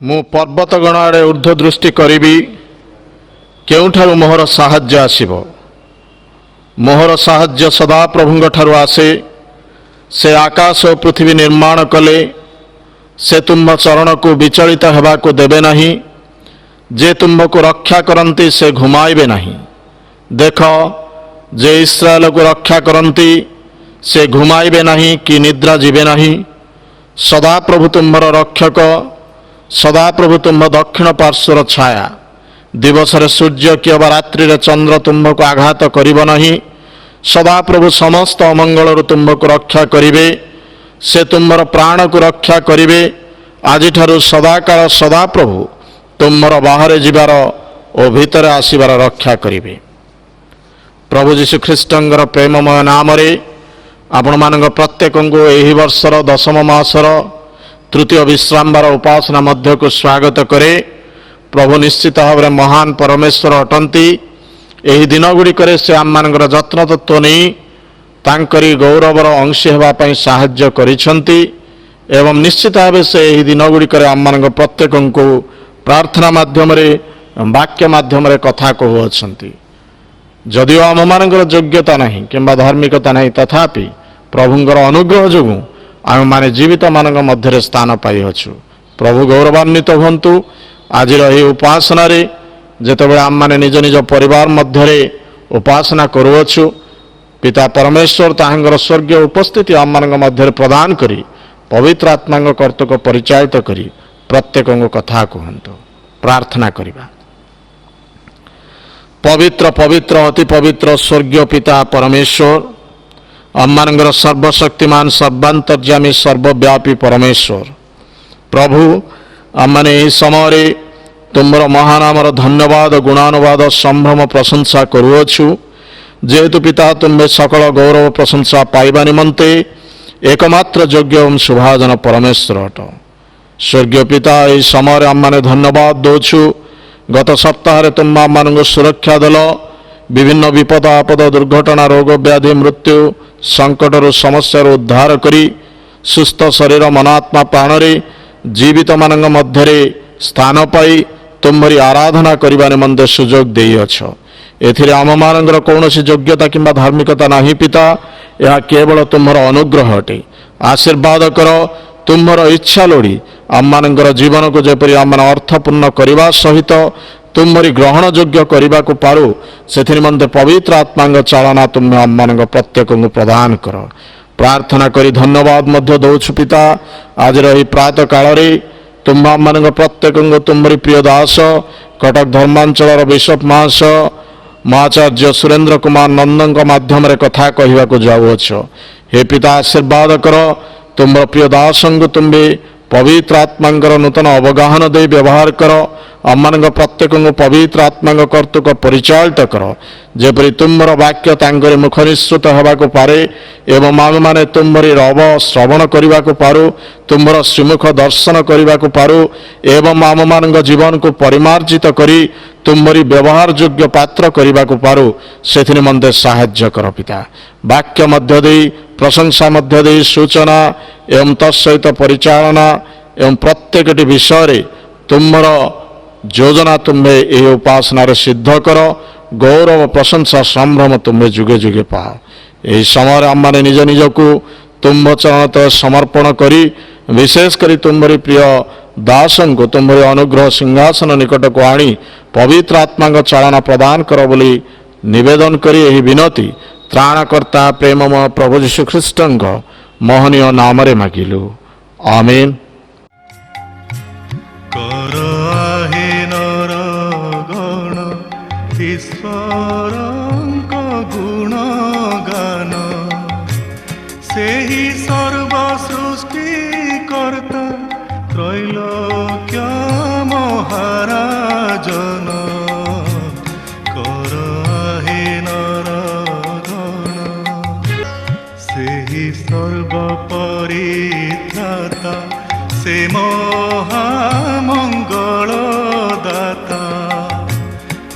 मु पर्वतगण आड़े ऊर्ध्व दृष्टि करी केउठारु मोहर साहाय्य आसिब। मोहर साहाय्य सदा प्रभुंग ठारु आसे। से आकाश और पृथ्वी निर्माण कले। से तुम चरण को विचलित हेबाकु देबे नहीं। जे तुमको रक्षा करती से घुमाइबे नहीं। देख जे इस्राएल को रक्षा करती से घुमाइबे नहीं कि निद्रा जीवे नहीं। सदा प्रभु तुम्हार रक्षक। सदा प्रभु तुम दक्षिण पार्श्वर छाया। दिवस सूर्य कि रात्रि चंद्र तुमको आघात करिब नहीं। सदा प्रभु समस्त अमंगल तुमको रक्षा करिवे। से तुमर प्राण को रक्षा करिवे। आज ठारू सदाकाल सदा प्रभु तुमर बाहर जीवार और भितर आसबार रक्षा करिवे। प्रभु जीशु ख्रीष्टर प्रेममय नाम आपण मान प्रत्येक को यही वर्षर दशम मासर तृतीय विश्रामबार उपासना मध्य को स्वागत करे। प्रभु निश्चित भाव में महान परमेश्वर अटंती। यही दिन गुड़िक से आम मान जत्न तत्व नहीं तांकरी गौरवर अंशी होगापी साहाय्य करिसेंती। एवं निश्चित भाव से यही दिन गुड़िक आम मान प्रत्येक को प्रार्थना माध्यम वाक्य माध्यम कथा कहउछंती। जदिओ आम मान योग्यता नहीं किंबा धार्मिकता नहीं तथापि प्रभुंर अनुग्रह जोगु आम माने जीवित मान मध्य स्थान पाइछु। प्रभु गौरवान्वित हूँ। आज यही उपासना जितेबाला आम मैंने निज निज परिवार मध्य उपासना करुअछु। पिता परमेश्वर ताहांगर स्वर्गीय उपस्थिति आम मान मध्य प्रदान करी पवित्र आत्मा कर्तृक परिचालित करी प्रत्येक कथा कहतु। प्रार्थना करिबा। पवित्र पवित्र अति पवित्र स्वर्गीय पिता परमेश्वर आम मान सर्वशक्तिमान सर्वांतर्यामी सर्वव्यापी परमेश्वर प्रभु आम मैंने समय तुमर महानामर धन्यवाद गुणानुवाद संभ्रम प्रशंसा करुअछु। जेहेतु पिता तुम्हें सकल गौरव प्रशंसा पाइबा निमंते एकमात्र योग्य एवं शुभाजन परमेश्वर अट। स्वर्गीय पिता यह समय आम मैंने धन्यवाद दौछु। गत सप्ताह तुम आम मान सुरक्षा दल विभिन्न विपद आपद दुर्घटना रोग व्याधि मृत्यु संकटर समस्या उद्धार करी सुस्थ शरीर मनात्मा प्राण जीवित मान मध्य स्थान पाई तुम्हारी आराधना करने निमंते सुजोग देइअछ। एथिरे आम मानकर कौन योग्यता किंबा धार्मिकता नहीं पिता। यह केवल तुम्हार अनुग्रह अटे। आशीर्वाद कर तुम्हार इच्छा लोड़ी आम मानकर जीवन को जेपरी आम अर्थपूर्ण करने सहित तुम्हारी ग्रहण योग्य करने को पारू से निमंते पवित्र आत्मा चालना तुम्हें आम मान प्रत्येक को प्रदान कर। प्रार्थना करी धन्यवाद मध्य दौछु पिता। आज रही प्रातः काल तुम आम मान प्रत्येक तुम्हारी प्रिय दास कटक धर्मांचल बिशप महाश महाचार्य सुरेंद्र कुमार नंदन माध्यम कथा कहवा को जाऊछ। हे पिता आशीर्वाद कर तुम प्रिय दास तुम्हें पवित्र आत्मा नूतन अवगाहन दे व्यवहार कर। आम मान प्रत्येक पवित्र आत्मा कर्तृक परिचालित कर। जेपरी तुमर वाक्य तांकर मुख निश्रुत होगाक पारे एवं आम मैंने तुम्हारी रव श्रवण करने को पारू तुम्हार श्रीमुख दर्शन करने को पारू एवं आम मान जीवन को परिमार्जित करी तुम्हारी व्यवहार योग्य पात्र करने को पारू से निमंते साहाय्य कर पिता। वाक्य मध्य दे प्रशंसा मध्य दे सूचना एवं तत्सहित परिचालना एवं प्रत्येक विषय तुम्हार योजना तुम्हें यह उपासना सिद्ध कर। गौरव प्रशंसा संभ्रम तुम्हें जुगे जुगे पा। यही समय आम मैंने निज निज को तुम चरण समर्पण करी विशेष करी तुम्हारी प्रिय दासन को तुम्हारे अनुग्रह सिंहासन निकट को आनी पवित्र आत्मा चालना प्रदान कर बोली निवेदन करी यही विनती त्राणकर्ता प्रेममय प्रभु यीशु ख्रीष्टଙ୍କ महनीय नाम मागिलु। आमीन। ईश्वरଙ୍କ गुण गान सेहि सर्व सृष्टि कर्ता त्रैलोक्य महाराजन कर हे नर गण सेहि सर्व परित्राता से महामंगल दाता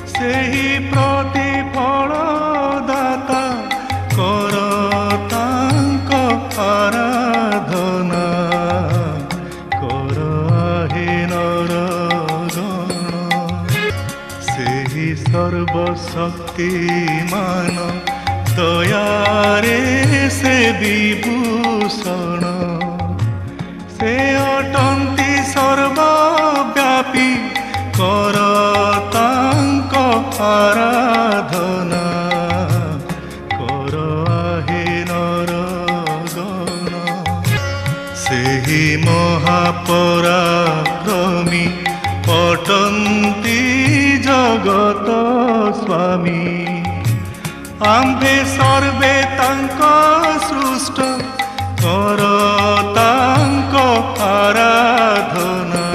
सेहि प्रतिफल दाता कर तांक आराधना कर हे नर ସର୍ବଶକ୍ତିମାନ ଦୟାରେ ସେ ବିଭୂଷଣ ସେ ଅଟନ୍ତି ସର୍ବବ୍ୟାପୀ କର ତାଙ୍କ ଆରାଧନା କର ଆହେ ନରଗଣ ସେହି ମହାପରାକ୍ରମୀ ଅଟନ୍ତି ଜଗତ ସ୍ୱାମୀ ଆମ୍ଭେ ସର୍ବେ ତାଙ୍କ ସୃଷ୍ଟ କର ତାଙ୍କ ଆରାଧନା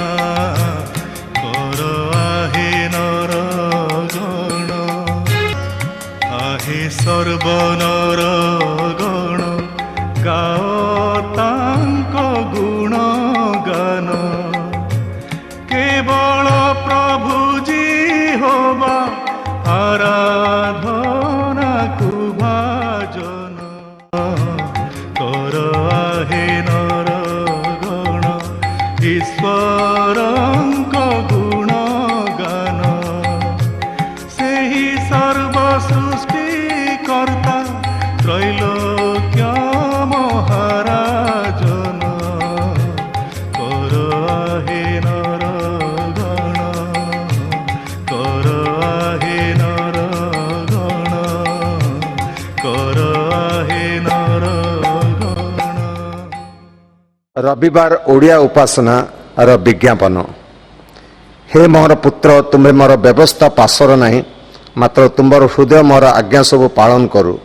କର ଆହେ ନରଗଣ ଆହେ ସର୍ବନରଗଣ ଗାଅ ତାଙ୍କ ଗୁଣଗାନ କେବଳ ପ୍ରଭୁ ଯିହୋବା ଆରାଧନାକୁ ଭାଜନ କର ଆହେ ନରଗଣ ଈଶ୍ୱରଙ୍କ ଗୁଣଗାନ ସେହି ସର୍ବ ସୃଷ୍ଟିକର୍ତ୍ତା ତ୍ରୈଲୋକ୍ୟ ମହାରାଜନ କର ଆହେ ନରଗଣ କର ଆହେ ନରଗଣ କର ଆହେ ନରଗଣ। रविवार ओडिया उपासना विज्ञापन। हे मोर पुत्र तुम्हें मोर व्यवस्था पासर नहीं मात्र तुम्हार हृदय मोर आज्ञा सब पालन करू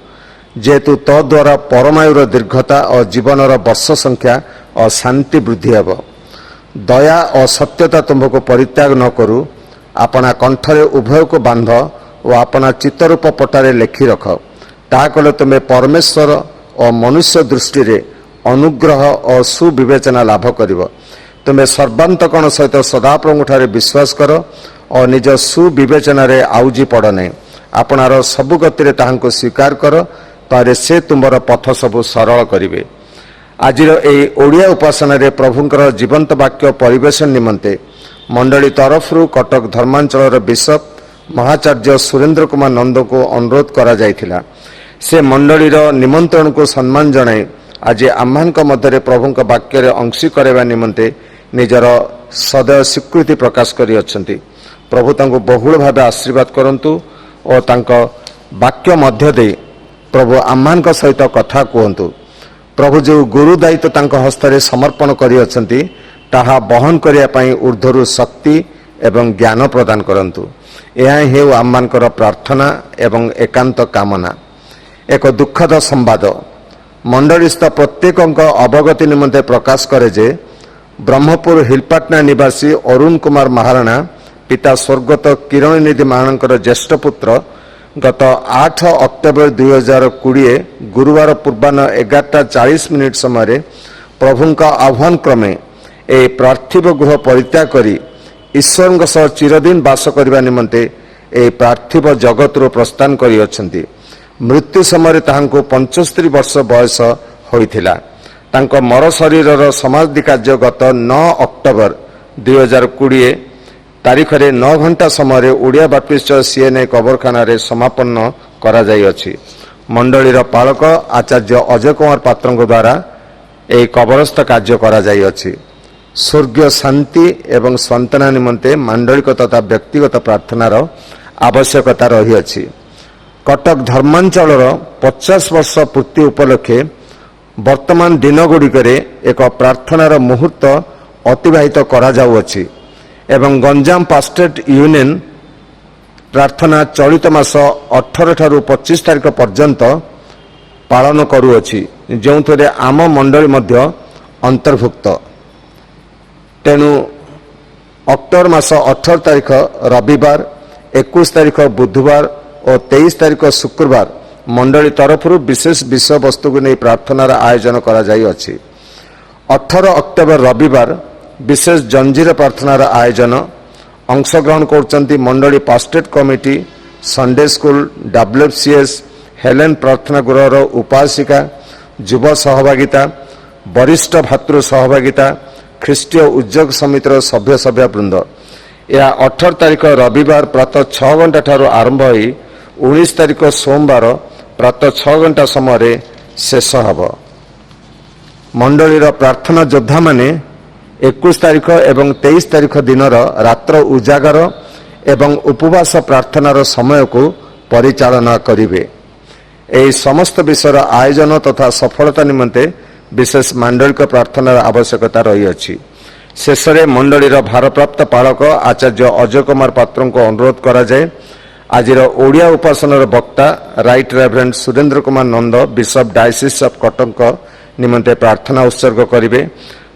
जेहेतु तद्वारा परमायुर दीर्घता और जीवनर वर्ष संख्या और शांति वृद्धि हेब। दया और सत्यता तुमको परित्याग न करू अपना कंठरे उभय को बांध और अपना चित्तरूप पटारे लेखि रख ताहा कले तुम्हें परमेश्वर और मनुष्य दृष्टि रे अनुग्रह और सुविवेचना लाभ करिव। तुम्हें सर्वांतकरण सहित सदाप्रभुठारे विश्वास कर और निज सुविवेचना रे आउजी पड़ नहीं आपणार सबु गति ताहांको स्वीकार कर तारे से तुमर पथ सबु सरल करिवे। आजिर एई ओडिया उपासना रे प्रभुंकर जीवंत वाक्य परिवेशन निमंते मंडली तरफरु कटक धर्मांचलर बिशप महाचार्य सुरेंद्र कुमार नंद को अनुरोध करा जायथिला। से मंडलीर निमंत्रण को सम्मान जणाई आज आम्हानक मध्य प्रभुंक वाक्य अंशी करवा निमंते निजर सदैव स्वीकृति प्रकाश करी अछंती। प्रभु तांको बहुल भाव आशीर्वाद करंतु और तांको वाक्य मध्य दे प्रभु आम्हानक सहित कथा कहतु। प्रभु जो गुरु दायित्व तांको हस्तरे समर्पण करी अछंती ताहा बहन करिया पई ऊर्ध्वरु शक्ति एवं ज्ञान प्रदान करंतु। यह हेउ आम्हानकर प्रार्थना एवं एकांत कामना। एक दुखद संवाद मंडलीस्थ प्रत्येक अवगति निमंते प्रकाश करे जे ब्रह्मपुर हिलपाटना निवासी अरुण कुमार महाराणा पिता स्वर्गत किरण निधि महाराणा ज्येष्ठ पुत्र गत 8 अक्टोबर 2020 गुरुवार पूर्वाह्न 11:40 समय प्रभुंका आह्वान क्रमे ए पार्थिव गृह परित्याग करी ईश्वर सह चिरदिन वास करने निमंते ए पार्थिव जगत प्रस्थान करी अछंती। मृत्यु समय ताहांको 75 वर्ष बयस होइथिला। तांको मर शरीरर समाधि कार्य गत 9 अक्टोबर 2020 तारीख रे 9 घंटा समय ओडिया बाप्टिस्ट सीएनए कबरखाना रे समापन्न करा जाई अछि। मंडलीर पालक आचार्य अजय कुमार पात्रଙ୍କ द्वारा ए कबरस्थ कार्य करा जाई अछि। स्वर्गीय शांति एवं सांत्वना निमंते मांडलिक तथा व्यक्तिगत प्रार्थनार आवश्यकता रही अछि। कटक धर्मांचलर 50 वर्ष पूर्ति उपलक्षे वर्तमान दिनगुड़िकरे एक प्रार्थनार मुहूर्त अतिबाहित करा जाउअछि एवं गंजाम पास्टेट यूनियन प्रार्थना चलित मास 18 ठारू 25 तारिख पर्यंत पालन करुअछि जो आम मंडली मध्य अंतर्भुक्त। तेणु अक्टोबर मास 18 तारिख रविवार 21 तारिख बुधवार और 23 तारिख शुक्रवार मंडली तरफ विशेष विषय वस्तु को नहीं प्रार्थनार आयोजन करा जाई अछि। 18 अक्टोबर रविवार विशेष जंजीर प्रार्थनार आयोजन अंशग्रहण करचंती मंडली pastorate committee Sunday school WFCS Helen प्रार्थना गृहर उपासिका युव सहभागिता वरिष्ठ भातृ सहभागिता ख्रीष्टीय उद्योग समितिर सभ्य सभ्य वृंद। यह 18 तारिख रविवार प्रातः 6 घंटा ठारू आरंभ होई 19 ତାରିଖ ସୋମବାର ପ୍ରାତଃ 6 ଘଣ୍ଟା ସମୟରେ ଶେଷ ହେବ। ମଣ୍ଡଳୀର ପ୍ରାର୍ଥନା ଯୋଦ୍ଧାମାନେ 21 ତାରିଖ ଏବଂ 23 ତାରିଖ ଦିନର ରାତ୍ର ଉଜାଗର ଏବଂ ଉପବାସ ପ୍ରାର୍ଥନାର ସମୟକୁ ପରିଚାଳନା କରିବେ। ଏହି ସମସ୍ତ ବିଷୟର ଆୟୋଜନ ତଥା ସଫଳତା ନିମନ୍ତେ ବିଶେଷ ମାଣ୍ଡଳିକ ପ୍ରାର୍ଥନାର ଆବଶ୍ୟକତା ରହିଅଛି। ଶେଷରେ ମଣ୍ଡଳୀର ଭାରପ୍ରାପ୍ତ ପାଳକ ଆଚାର୍ଯ୍ୟ ଅଜୟ କୁମାର ପାତ୍ରଙ୍କୁ ଅନୁରୋଧ କରାଯାଏ ଆଜିର ଓଡ଼ିଆ ଉପାସନାର ବକ୍ତା right reverend Surendra Kumar Nanda bishop diocese of କଟକଙ୍କ ନିମନ୍ତେ ପ୍ରାର୍ଥନା ଉତ୍ସର୍ଗ କରିବେ।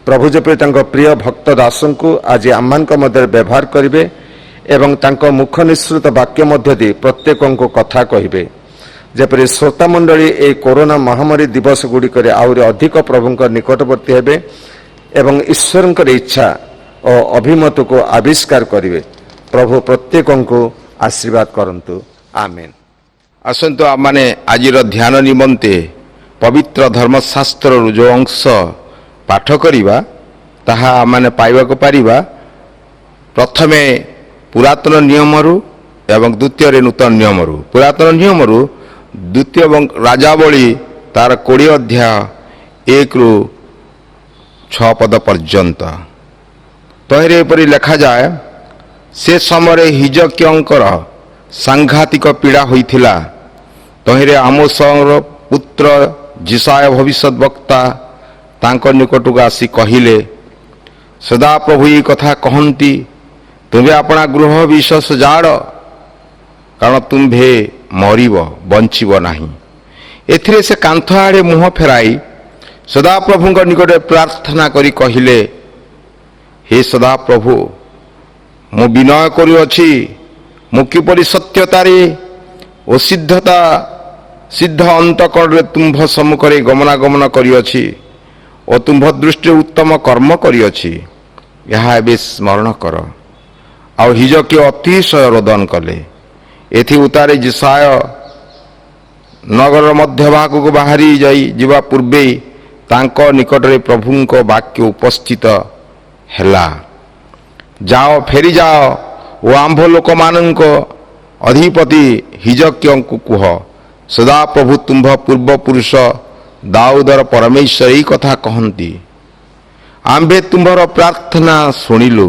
ପ୍ରଭୁ ଯେପରି ତାଙ୍କ ପ୍ରିୟ ଭକ୍ତ ଦାସଙ୍କୁ ଆଜି ଆମମାନଙ୍କ ମଧ୍ୟରେ ବ୍ୟବହାର କରିବେ ଏବଂ ତାଙ୍କ ମୁଖ ନିଃସୃତ ବାକ୍ୟ ମଧ୍ୟ ଦେଇ ପ୍ରତ୍ୟେକଙ୍କୁ କଥା କହିବେ। ଯେପରି ଶ୍ରୋତା ମଣ୍ଡଳୀ ଏହି କରୋନା ମହାମାରୀ ଦିବସ ଗୁଡ଼ିକରେ ଆହୁରି ଅଧିକ ପ୍ରଭୁଙ୍କ ନିକଟବର୍ତ୍ତୀ ହେବେ ଏବଂ ଈଶ୍ୱରଙ୍କର ଇଚ୍ଛା ଓ ଅଭିମତକୁ ଆବିଷ୍କାର କରିବେ। ପ୍ରଭୁ ପ୍ରତ୍ୟେକଙ୍କୁ ଆଶୀର୍ବାଦ କରନ୍ତୁ। ଆମେନ୍। ଆସନ୍ତୁ ଆମମାନେ ଆଜିର ଧ୍ୟାନ ନିମନ୍ତେ ପବିତ୍ର ଧର୍ମଶାସ୍ତ୍ରରୁ ଯେଉଁ ଅଂଶ ପାଠ କରିବା ତାହା ଆମମାନେ ପାଇବାକୁ ପାରିବା ପ୍ରଥମେ ପୁରାତନ ନିୟମରୁ ଏବଂ ଦ୍ୱିତୀୟରେ ନୂତନ ନିୟମରୁ। ପୁରାତନ ନିୟମରୁ ଦ୍ୱିତୀୟ ଏବଂ ରାଜାବଳୀ ତାର 20 ଅଧ୍ୟାୟ 1ରୁ 6 ପଦ ପର୍ଯ୍ୟନ୍ତ। ତହିଁରେ ଏପରି ଲେଖାଯାଏ, ସେ ସମୟରେ ହିଜକିୟଙ୍କର ସାଂଘାତିକ ପୀଡ଼ା ହୋଇଥିଲା। ତହିଁରେ ଆମୋସର ପୁତ୍ର ଜିସାୟ ଭବିଷ୍ୟତ ବକ୍ତା ତାଙ୍କ ନିକଟକୁ ଆସି କହିଲେ, ସଦାପ୍ରଭୁ ଏହି କଥା କହନ୍ତି, ତୁମେ ଆପଣା ଗୃହ ବିଷୟ ସଜାଡ଼, କାରଣ ତୁମ୍ଭେ ମରିବ, ବଞ୍ଚିବ ନାହିଁ। ଏଥିରେ ସେ କାନ୍ଥ ଆଡ଼େ ମୁହଁ ଫେରାଇ ସଦାପ୍ରଭୁଙ୍କ ନିକଟରେ ପ୍ରାର୍ଥନା କରି କହିଲେ, ହେ ସଦାପ୍ରଭୁ, ମୁଁ ବିନୟ କରୁଅଛି, ମୁଁ କିପରି ସତ୍ୟତାରେ ଓ ସିଦ୍ଧ ଅନ୍ତଃକରଣରେ ତୁମ୍ଭ ସମ୍ମୁଖରେ ଗମନାଗମନ କରିଅଛି ଓ ତୁମ୍ଭ ଦୃଷ୍ଟିରେ ଉତ୍ତମ କର୍ମ କରିଅଛି, ଏହା ଏବେ ସ୍ମରଣ କର। ଆଉ ହିଜକିୟ ଅତିଶୟ ରୋଦନ କଲେ। ଏଥି ଉତ୍ତାରେ ଜିସାୟ ନଗରର ମଧ୍ୟଭାଗକୁ ବାହାରି ଯିବା ପୂର୍ବେ ତାଙ୍କ ନିକଟରେ ପ୍ରଭୁଙ୍କ ବାକ୍ୟ ଉପସ୍ଥିତ ହେଲା, ଯାଅ, ଫେରିଯାଅ ଓ ଆମ୍ଭ ଲୋକମାନଙ୍କ ଅଧିପତି ହିଜକିୟଙ୍କୁ କୁହ, ସଦାପ୍ରଭୁ ତୁମ୍ଭ ପୂର୍ବପୁରୁଷ ଦାଉଦର ପରମେଶ୍ୱର ଏହି କଥା କହନ୍ତି, ଆମ୍ଭେ ତୁମ୍ଭର ପ୍ରାର୍ଥନା ଶୁଣିଲୁ,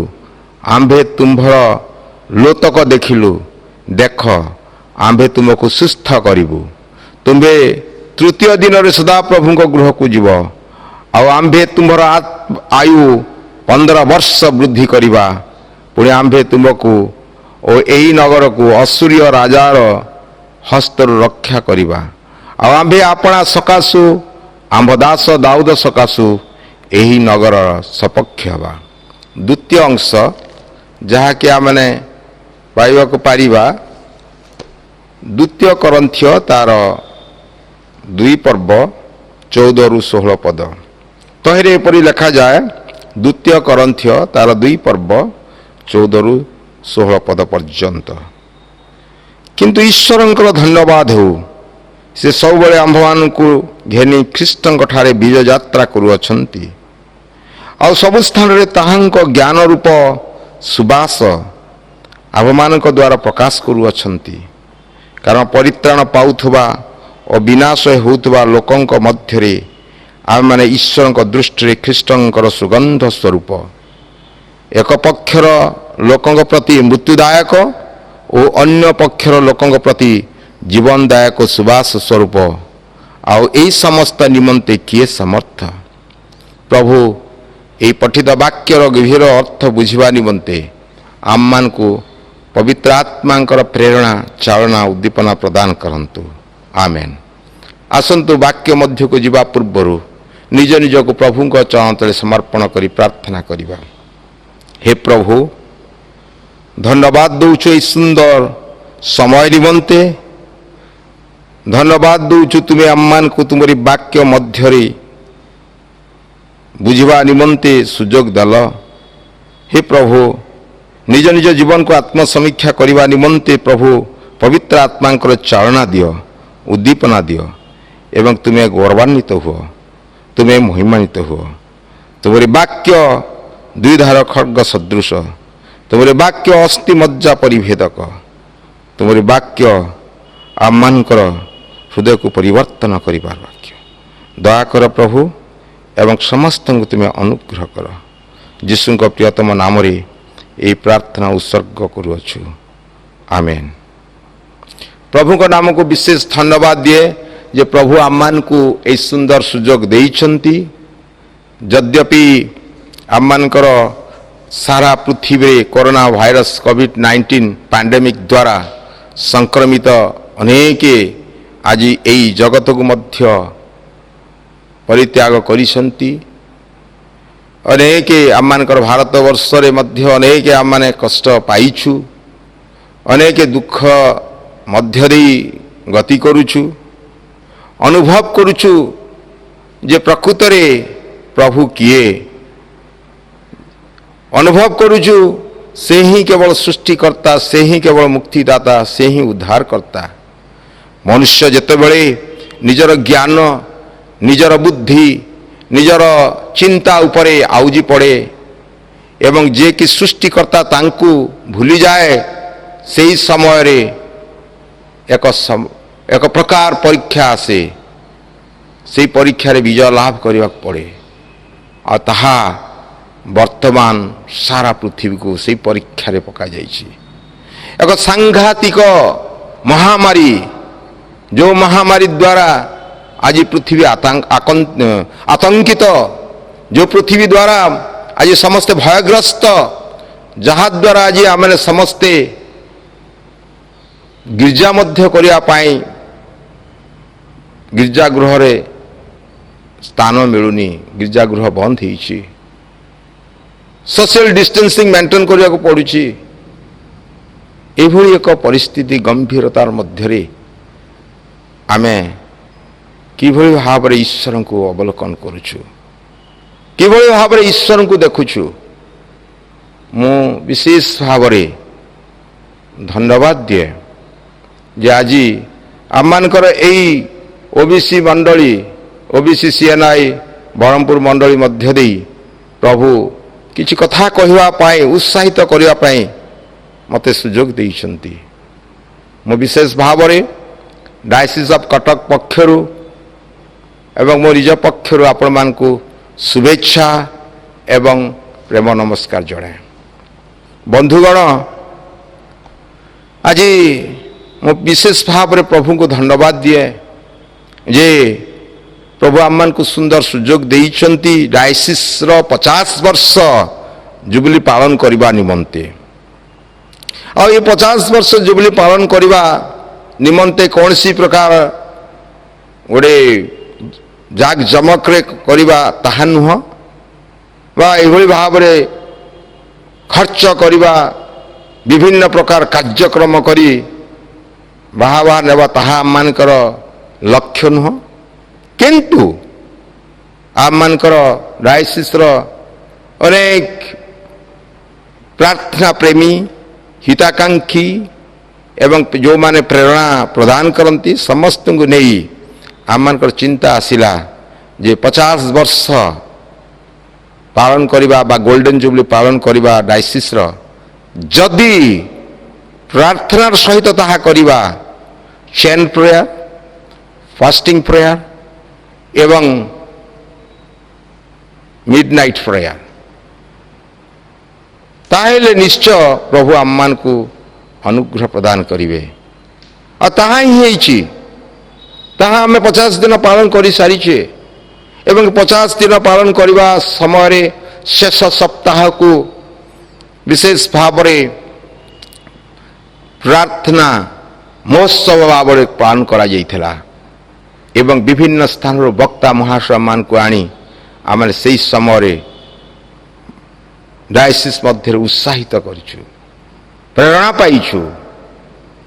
ଆମ୍ଭେ ତୁମ୍ଭର ଲୋତକ ଦେଖିଲୁ। ଦେଖ, ଆମ୍ଭେ ତୁମକୁ ସୁସ୍ଥ କରିବୁ। ତୁମ୍ଭେ ତୃତୀୟ ଦିନରେ ସଦାପ୍ରଭୁଙ୍କ ଗୃହକୁ ଯିବ, ଆଉ ଆମ୍ଭେ ତୁମ୍ଭର ଆୟୁ 15 ବର୍ଷ ବୃଦ୍ଧି କରିବା। ପୁଣି ଆମ୍ଭେ ତୁମକୁ ଓ ଏହି ନଗରକୁ ଅସୁରୀୟ ରାଜାର ହସ୍ତରୁ ରକ୍ଷା କରିବା। ଆଉ ଆମ୍ଭେ ଆପଣା ସକାଶୁ, ଆମ୍ଭ ଦାସ ଦାଉଦ ସକାଶୁ ଏହି ନଗରର ସପକ୍ଷ ହେବା। ଦ୍ୱିତୀୟ ଅଂଶ ଯାହାକି ଆମମାନେ ପାଇବାକୁ ପାରିବା, ଦ୍ୱିତୀୟ କରନ୍ଥୀୟ ତାର 2 ପର୍ବ 14ରୁ 16 ପଦ। ତହିଁରେ ଏପରି ଲେଖାଯାଏ, ଦ୍ୱିତୀୟ କରନ୍ଥୀୟ ତାର 2 ପର୍ବ 14ରୁ 16 ପଦ ପର୍ଯ୍ୟନ୍ତ। କିନ୍ତୁ ଈଶ୍ୱରଙ୍କର ଧନ୍ୟବାଦ ହେଉ, ସେ ସବୁବେଳେ ଆମ୍ଭମାନଙ୍କୁ ଘେନି ଖ୍ରୀଷ୍ଟଙ୍କ ଠାରେ ବିଜୟ ଯାତ୍ରା କରୁଅଛନ୍ତି, ଆଉ ସବୁ ସ୍ଥାନରେ ତାହାଙ୍କ ଜ୍ଞାନ ରୂପ ସୁବାସ ଆମ୍ଭମାନଙ୍କ ଦ୍ୱାରା ପ୍ରକାଶ କରୁଅଛନ୍ତି। କାରଣ ପରିତ୍ରାଣ ପାଉଥିବା ଓ ବିନାଶ ହେଉଥିବା ଲୋକଙ୍କ ମଧ୍ୟରେ ଆମେମାନେ ଈଶ୍ୱରଙ୍କ ଦୃଷ୍ଟିରେ ଖ୍ରୀଷ୍ଟଙ୍କର ସୁଗନ୍ଧ ସ୍ୱରୂପ, ଏକ ପକ୍ଷର ଲୋକଙ୍କ ପ୍ରତି ମୃତ୍ୟୁଦାୟକ ଓ ଅନ୍ୟ ପକ୍ଷର ଲୋକଙ୍କ ପ୍ରତି ଜୀବନଦାୟକ ସୁବାସ ସ୍ୱରୂପ। ଆଉ ଏହି ସମସ୍ତ ନିମନ୍ତେ କିଏ ସମର୍ଥ? ପ୍ରଭୁ ଏହି ପଠିତ ବାକ୍ୟର ଗଭୀର ଅର୍ଥ ବୁଝିବା ନିମନ୍ତେ ଆମମାନଙ୍କୁ ପବିତ୍ର ଆତ୍ମାଙ୍କର ପ୍ରେରଣା, ଚାଳନା, ଉଦ୍ଦୀପନା ପ୍ରଦାନ କରନ୍ତୁ। ଆମେନ୍। ଆସନ୍ତୁ ବାକ୍ୟ ମଧ୍ୟକୁ ଯିବା ପୂର୍ବରୁ ନିଜ ନିଜକୁ ପ୍ରଭୁଙ୍କ ଚରଣ ତଳେ ସମର୍ପଣ କରି ପ୍ରାର୍ଥନା କରିବା। ହେ ପ୍ରଭୁ, ଧନ୍ୟବାଦ ଦେଉଛୁ ଏହି ସୁନ୍ଦର ସମୟ ନିମନ୍ତେ। ଧନ୍ୟବାଦ ଦେଉଛୁ ତୁମେ ଆମମାନଙ୍କୁ ତୁମରି ବାକ୍ୟ ମଧ୍ୟରେ ବୁଝିବା ନିମନ୍ତେ ସୁଯୋଗ ଦେଲ। ହେ ପ୍ରଭୁ, ନିଜ ନିଜ ଜୀବନକୁ ଆତ୍ମସମୀକ୍ଷା କରିବା ନିମନ୍ତେ ପ୍ରଭୁ ପବିତ୍ର ଆତ୍ମାଙ୍କର ଚାଳନା ଦିଅ, ଉଦ୍ଦୀପନା ଦିଅ ଏବଂ ତୁମେ ଗୌରବାନ୍ୱିତ ହୁଅ, ତୁମେ ମହିମାନ୍ୱିତ ହୁଅ। ତୁମରି ବାକ୍ୟ 2 ଧାର ଖड्ग ସଦୃଶ, ତୁମରି ବାକ୍ୟ ଅସ୍ଥି ମଜ୍ଜା ପରିଭେଦକ, ତୁମରି ବାକ୍ୟ ଆମମାନଙ୍କର ହୃଦୟକୁ ପରିବର୍ତ୍ତନ କରିବାର ବାକ୍ୟ। ଦୟାକର ପ୍ରଭୁ ଏବଂ ସମସ୍ତଙ୍କୁ ତୁମେ ଅନୁଗ୍ରହ କର। ଯୀଶୁଙ୍କ ପ୍ରିୟତମ ନାମରେ ଏହି ପ୍ରାର୍ଥନା ଉତ୍ସର୍ଗ କରୁଅଛୁ, ଆମେନ୍। ପ୍ରଭୁଙ୍କ ନାମକୁ ବିଶେଷ ଧନ୍ୟବାଦ ଦିଏ ଯେ ପ୍ରଭୁ ଆମମାନଙ୍କୁ ଏହି ସୁନ୍ଦର ସୁଯୋଗ ଦେଇଛନ୍ତି। ଯଦ୍ୟପି ଆମମାନଙ୍କର ସାରା ପୃଥିବୀରେ କରୋନା ଭାଇରସ୍ କୋଭିଡ-19 ପାଣ୍ଡେମିକ୍ ଦ୍ୱାରା ସଂକ୍ରମିତ ଅନେକ ଆଜି ଏହି ଜଗତକୁ ମଧ୍ୟ ପରିତ୍ୟାଗ କରିଛନ୍ତି। ଅନେକ ଆମମାନଙ୍କର ଭାରତବର୍ଷରେ ମଧ୍ୟ ଅନେକ ଆମମାନେ କଷ୍ଟ ପାଇଛୁ, ଅନେକ ଦୁଃଖ ମଧ୍ୟ ଦେଇ ଗତି କରୁଛୁ। ଅନୁଭବ କରୁଛୁ ଯେ ପ୍ରକୃତରେ ପ୍ରଭୁ କିଏ। ଅନୁଭବ କରୁଛୁ ସେ ହିଁ କେବଳ ସୃଷ୍ଟିକର୍ତ୍ତା, ସେ ହିଁ କେବଳ ମୁକ୍ତିଦାତା, ସେ ହିଁ ଉଦ୍ଧାରକର୍ତ୍ତା। ମନୁଷ୍ୟ ଯେତେବେଳେ ନିଜର ଜ୍ଞାନ, ନିଜର ବୁଦ୍ଧି, ନିଜର ଚିନ୍ତା ଉପରେ ଆଉଜି ପଡ଼େ ଏବଂ ଯିଏକି ସୃଷ୍ଟିକର୍ତ୍ତା ତାଙ୍କୁ ଭୁଲିଯାଏ, ସେହି ସମୟରେ ଏକ ପ୍ରକାର ପରୀକ୍ଷା ଆସେ। ସେହି ପରୀକ୍ଷାରେ ବିଜୟ ଲାଭ କରିବାକୁ ପଡ଼େ। ଆଉ ତାହା ବର୍ତ୍ତମାନ ସାରା ପୃଥିବୀକୁ ସେହି ପରୀକ୍ଷାରେ ପକାଯାଇଛି। ଏକ ସାଂଘାତିକ ମହାମାରୀ, ଯେଉଁ ମହାମାରୀ ଦ୍ୱାରା ଆଜି ପୃଥିବୀ ଆତଙ୍କିତ, ଯେଉଁ ପୃଥିବୀ ଦ୍ୱାରା ଆଜି ସମସ୍ତେ ଭୟଗ୍ରସ୍ତ, ଯାହାଦ୍ୱାରା ଆଜି ଆମେ ସମସ୍ତେ ଗିର୍ଜା ମଧ୍ୟ କରିବା ପାଇଁ ଗିର୍ଜାଗୃହରେ ସ୍ଥାନ ମିଳୁନି, ଗିର୍ଜାଗୃହ ବନ୍ଦ ହେଇଛି। ସୋସିଆଲ ଡିଷ୍ଟାନ୍ସିଂ ମେଣ୍ଟେନ୍ କରିବାକୁ ପଡ଼ୁଛି। ଏଭଳି ଏକ ପରିସ୍ଥିତି ଗମ୍ଭୀରତାର ମଧ୍ୟରେ ଆମେ କିଭଳି ଭାବରେ ଈଶ୍ୱରଙ୍କୁ ଅବଲୋକନ କରୁଛୁ, କିଭଳି ଭାବରେ ଈଶ୍ୱରଙ୍କୁ ଦେଖୁଛୁ। ମୁଁ ବିଶେଷ ଭାବରେ ଧନ୍ୟବାଦ ଦିଏ ଯେ ଆଜି ଆମମାନଙ୍କର ଏଇ ଓବିସି ମଣ୍ଡଳୀ, ଓବିସି ସିଏନ୍ଆଇ ବରହମପୁର ମଣ୍ଡଳୀ ମଧ୍ୟ ଦେଇ ପ୍ରଭୁ କିଛି କଥା କହିବା ପାଇଁ, ଉତ୍ସାହିତ କରିବା ପାଇଁ ମୋତେ ସୁଯୋଗ ଦେଇଛନ୍ତି। ମୁଁ ବିଶେଷ ଭାବରେ ଡାଇସିସ୍ ଅଫ୍ କଟକ ପକ୍ଷରୁ ଏବଂ ମୋ ନିଜ ପକ୍ଷରୁ ଆପଣମାନଙ୍କୁ ଶୁଭେଚ୍ଛା ଏବଂ ପ୍ରେମ ନମସ୍କାର ଜଣାଏ। ବନ୍ଧୁଗଣ, ଆଜି ମୁଁ ବିଶେଷ ଭାବରେ ପ୍ରଭୁଙ୍କୁ ଧନ୍ୟବାଦ ଦିଏ ଯେ ପ୍ରଭୁ ଆମମାନଙ୍କୁ ସୁନ୍ଦର ସୁଯୋଗ ଦେଇଛନ୍ତି ଡାଇସିସ୍ର 50 ବର୍ଷ ଜୁବଲି ପାଳନ କରିବା ନିମନ୍ତେ। ଆଉ ଏ 50 ବର୍ଷ ଜୁବଲି ପାଳନ କରିବା ନିମନ୍ତେ କୌଣସି ପ୍ରକାର ଗୋଟେ ଜାକଜମକରେ କରିବା ତାହା ନୁହଁ, ବା ଏଭଳି ଭାବରେ ଖର୍ଚ୍ଚ କରିବା, ବିଭିନ୍ନ ପ୍ରକାର କାର୍ଯ୍ୟକ୍ରମ କରି ବାହା ନେବା ତାହା ଆମମାନଙ୍କର ଲକ୍ଷ୍ୟ ନୁହଁ। କିନ୍ତୁ ଆମମାନଙ୍କର ଡାଇସିସ୍ର ଅନେକ ପ୍ରାର୍ଥନା ପ୍ରେମୀ, ହିତାକାଂକ୍ଷୀ ଏବଂ ଯେଉଁମାନେ ପ୍ରେରଣା ପ୍ରଦାନ କରନ୍ତି, ସମସ୍ତଙ୍କୁ ନେଇ ଆମମାନଙ୍କର ଚିନ୍ତା ଆସିଲା ଯେ 50 ବର୍ଷ ପାଳନ କରିବା ବା ଗୋଲ୍ଡେନ୍ ଜୁବଲି ପାଳନ କରିବା ଡାଇସିସ୍ର, ଯଦି ପ୍ରାର୍ଥନାର ସହିତ ତାହା କରିବା, ଚେନ୍ ପ୍ରେୟାର, ଫାଷ୍ଟିଂ ପ୍ରେୟାର ଏବଂ ମିଡନାଇଟ୍ ପ୍ରେୟାର, ତାହେଲେ ନିଶ୍ଚୟ ପ୍ରଭୁ ଆମମାନଙ୍କୁ ଅନୁଗ୍ରହ ପ୍ରଦାନ କରିବେ। ଆଉ ତାହା ହିଁ ହେଇଛି। ତାହା ଆମେ 50 ଦିନ ପାଳନ କରିସାରିଛେ ଏବଂ 50 ଦିନ ପାଳନ କରିବା ସମୟରେ ଶେଷ ସପ୍ତାହକୁ ବିଶେଷ ଭାବରେ ପ୍ରାର୍ଥନା ମହୋତ୍ସବ ଭାବରେ ପାଳନ କରାଯାଇଥିଲା ଏବଂ ବିଭିନ୍ନ ସ୍ଥାନରୁ ବକ୍ତା ମହାଶୟମାନଙ୍କୁ ଆଣି ଆମେ ସେହି ସମୟରେ ଡାଇସିସ୍ ମଧ୍ୟରେ ଉତ୍ସାହିତ କରିଛୁ, ପ୍ରେରଣା ପାଇଛୁ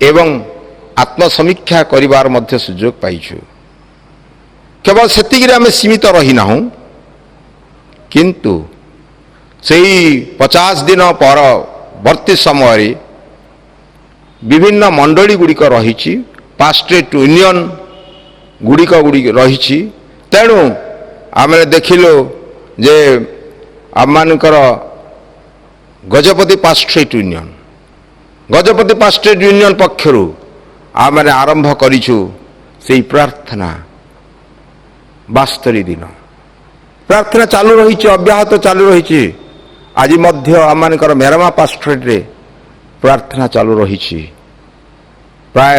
ଏବଂ ଆତ୍ମସମୀକ୍ଷା କରିବାର ମଧ୍ୟ ସୁଯୋଗ ପାଇଛୁ। କେବଳ ସେତିକିରେ ଆମେ ସୀମିତ ରହିନାହୁଁ, କିନ୍ତୁ ସେହି 50 ଦିନ ପରବର୍ତ୍ତୀ ସମୟରେ ବିଭିନ୍ନ ମଣ୍ଡଳୀ ଗୁଡ଼ିକ ରହିଛି, ପାଷ୍ଟରେଟ୍ ୟୁନିୟନ ଗୁଡ଼ିକ ରହିଛି। ତେଣୁ ଆମେ ଦେଖିଲୁ ଯେ ଆମମାନଙ୍କର ଗଜପତି ପାଷ୍ଟରେଟ୍ ୟୁନିୟନ ପକ୍ଷରୁ ଆମେ ଆରମ୍ଭ କରିଛୁ ସେଇ ପ୍ରାର୍ଥନା 72 ଦିନ ପ୍ରାର୍ଥନା ଚାଲୁ ରହିଛି, ଅବ୍ୟାହତ ଚାଲୁ ରହିଛି। ଆଜି ମଧ୍ୟ ଆମମାନଙ୍କର ମେରମା ପାଷ୍ଟରେଟରେ ପ୍ରାର୍ଥନା ଚାଲୁ ରହିଛି। ପ୍ରାୟ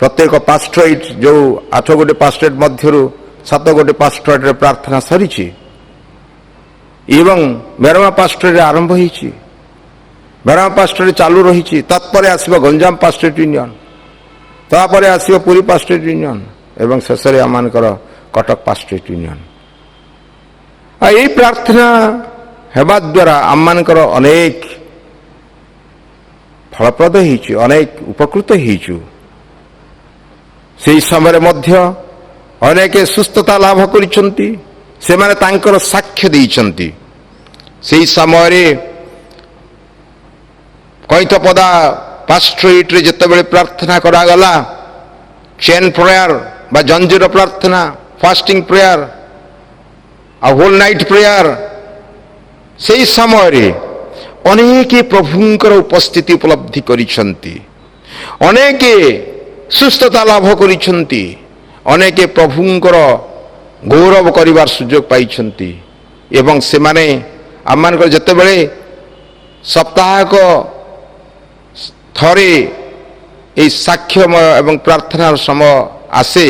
ପ୍ରତ୍ୟେକ ପାଷ୍ଟରେଟ୍, ଯେଉଁ 8 ଗୋଟି ପାଷ୍ଟରେଟ୍ ମଧ୍ୟରୁ 7 ଗୋଟି ପାଷ୍ଟରେଟ୍ରେ ପ୍ରାର୍ଥନା ସରିଛି ଏବଂ ମେରମା ପାଷ୍ଟରେଟ୍ରେ ଆରମ୍ଭ ହୋଇଛି, ମେରମା ପାଷ୍ଟରେଟ୍ ଚାଲୁ ରହିଛି। ତତ୍ପରେ ଆସିବ ଗଞ୍ଜାମ ପାଷ୍ଟରେଟ୍ ୟୁନିୟନ, ତାପରେ ଆସିବ ପୁରୀ ପାଷ୍ଟରେଟ୍ ୟୁନିୟନ ଏବଂ ଶେଷରେ ଆମମାନଙ୍କର କଟକ ପାଷ୍ଟରେଟ୍ ୟୁନିୟନ। ଆଉ ଏହି ପ୍ରାର୍ଥନା ହେବା ଦ୍ୱାରା ଆମମାନଙ୍କର ଅନେକ ଫଳପ୍ରଦ ହେଇଛୁ, ଅନେକ ଉପକୃତ ହେଇଛୁ। ସେହି ସମୟରେ ମଧ୍ୟ ଅନେକ ସୁସ୍ଥତା ଲାଭ କରିଛନ୍ତି, ସେମାନେ ତାଙ୍କର ସାକ୍ଷ୍ୟ ଦେଇଛନ୍ତି। ସେହି ସମୟରେ କଇଁଥପଦା ପାଷ୍ଟରେଟ୍ରେ ଯେତେବେଳେ ପ୍ରାର୍ଥନା କରାଗଲା, ଚେନ୍ ପ୍ରେୟାର ବା ଜଞ୍ଜିର ପ୍ରାର୍ଥନା, ଫାଷ୍ଟିଂ ପ୍ରେୟାର ଆଉ ହୋଲ୍ ନାଇଟ୍ ପ୍ରେୟାର, ସେହି ସମୟରେ ଅନେକ ପ୍ରଭୁଙ୍କର ଉପସ୍ଥିତି ଉପଲବ୍ଧି କରିଛନ୍ତି, ଅନେକ ସୁସ୍ଥତା ଲାଭ କରିଛନ୍ତି, ଅନେକ ପ୍ରଭୁଙ୍କର ଗୌରବ କରିବାର ସୁଯୋଗ ପାଇଛନ୍ତି। ଏବଂ ସେମାନେ ଆମମାନଙ୍କର ଯେତେବେଳେ ସପ୍ତାହକ ଥରେ ଏହି ସାକ୍ଷ୍ୟମୟ ଏବଂ ପ୍ରାର୍ଥନାର ସମୟ ଆସେ,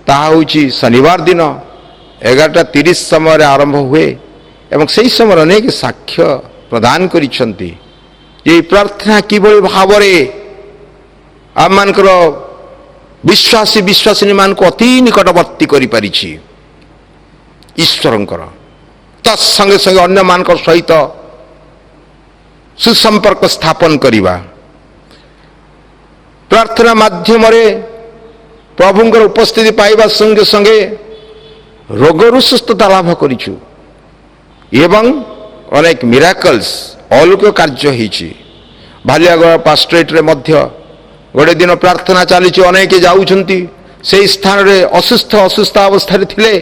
ତାହା ହେଉଛି ଶନିବାର ଦିନ 11:30 ସମୟରେ ଆରମ୍ଭ ହୁଏ ଏବଂ ସେହି ସମୟରେ ଅନେକ ସାକ୍ଷ୍ୟ ପ୍ରଦାନ କରିଛନ୍ତି ଯେ ଏହି ପ୍ରାର୍ଥନା କିଭଳି ଭାବରେ ଆମମାନଙ୍କର ବିଶ୍ୱାସୀ ବିଶ୍ୱାସିନୀମାନଙ୍କୁ ଅତି ନିକଟବର୍ତ୍ତୀ କରିପାରିଛି ଈଶ୍ୱରଙ୍କର। ତତ୍ସଙ୍ଗେ ସଙ୍ଗେ ଅନ୍ୟମାନଙ୍କ ସହିତ ସୁସମ୍ପର୍କ ସ୍ଥାପନ କରିବା, ପ୍ରାର୍ଥନା ମାଧ୍ୟମରେ ପ୍ରଭୁଙ୍କର ଉପସ୍ଥିତି ପାଇବା ସଙ୍ଗେ ସଙ୍ଗେ ରୋଗରୁ ସୁସ୍ଥତା ଲାଭ କରିଛୁ ଏବଂ ଅନେକ ମିରାକଲ୍ସ, ଅଲୌକିକ କାର୍ଯ୍ୟ ହେଇଛି। ଭାଲିଆଗଡ଼ ପାଷ୍ଟରେଟ୍ରେ ମଧ୍ୟ ଗୋଟେ ଦିନ ପ୍ରାର୍ଥନା ଚାଲିଛି, ଅନେକ ଯାଉଛନ୍ତି ସେହି ସ୍ଥାନରେ ଅସୁସ୍ଥ ଅବସ୍ଥାରେ ଥିଲେ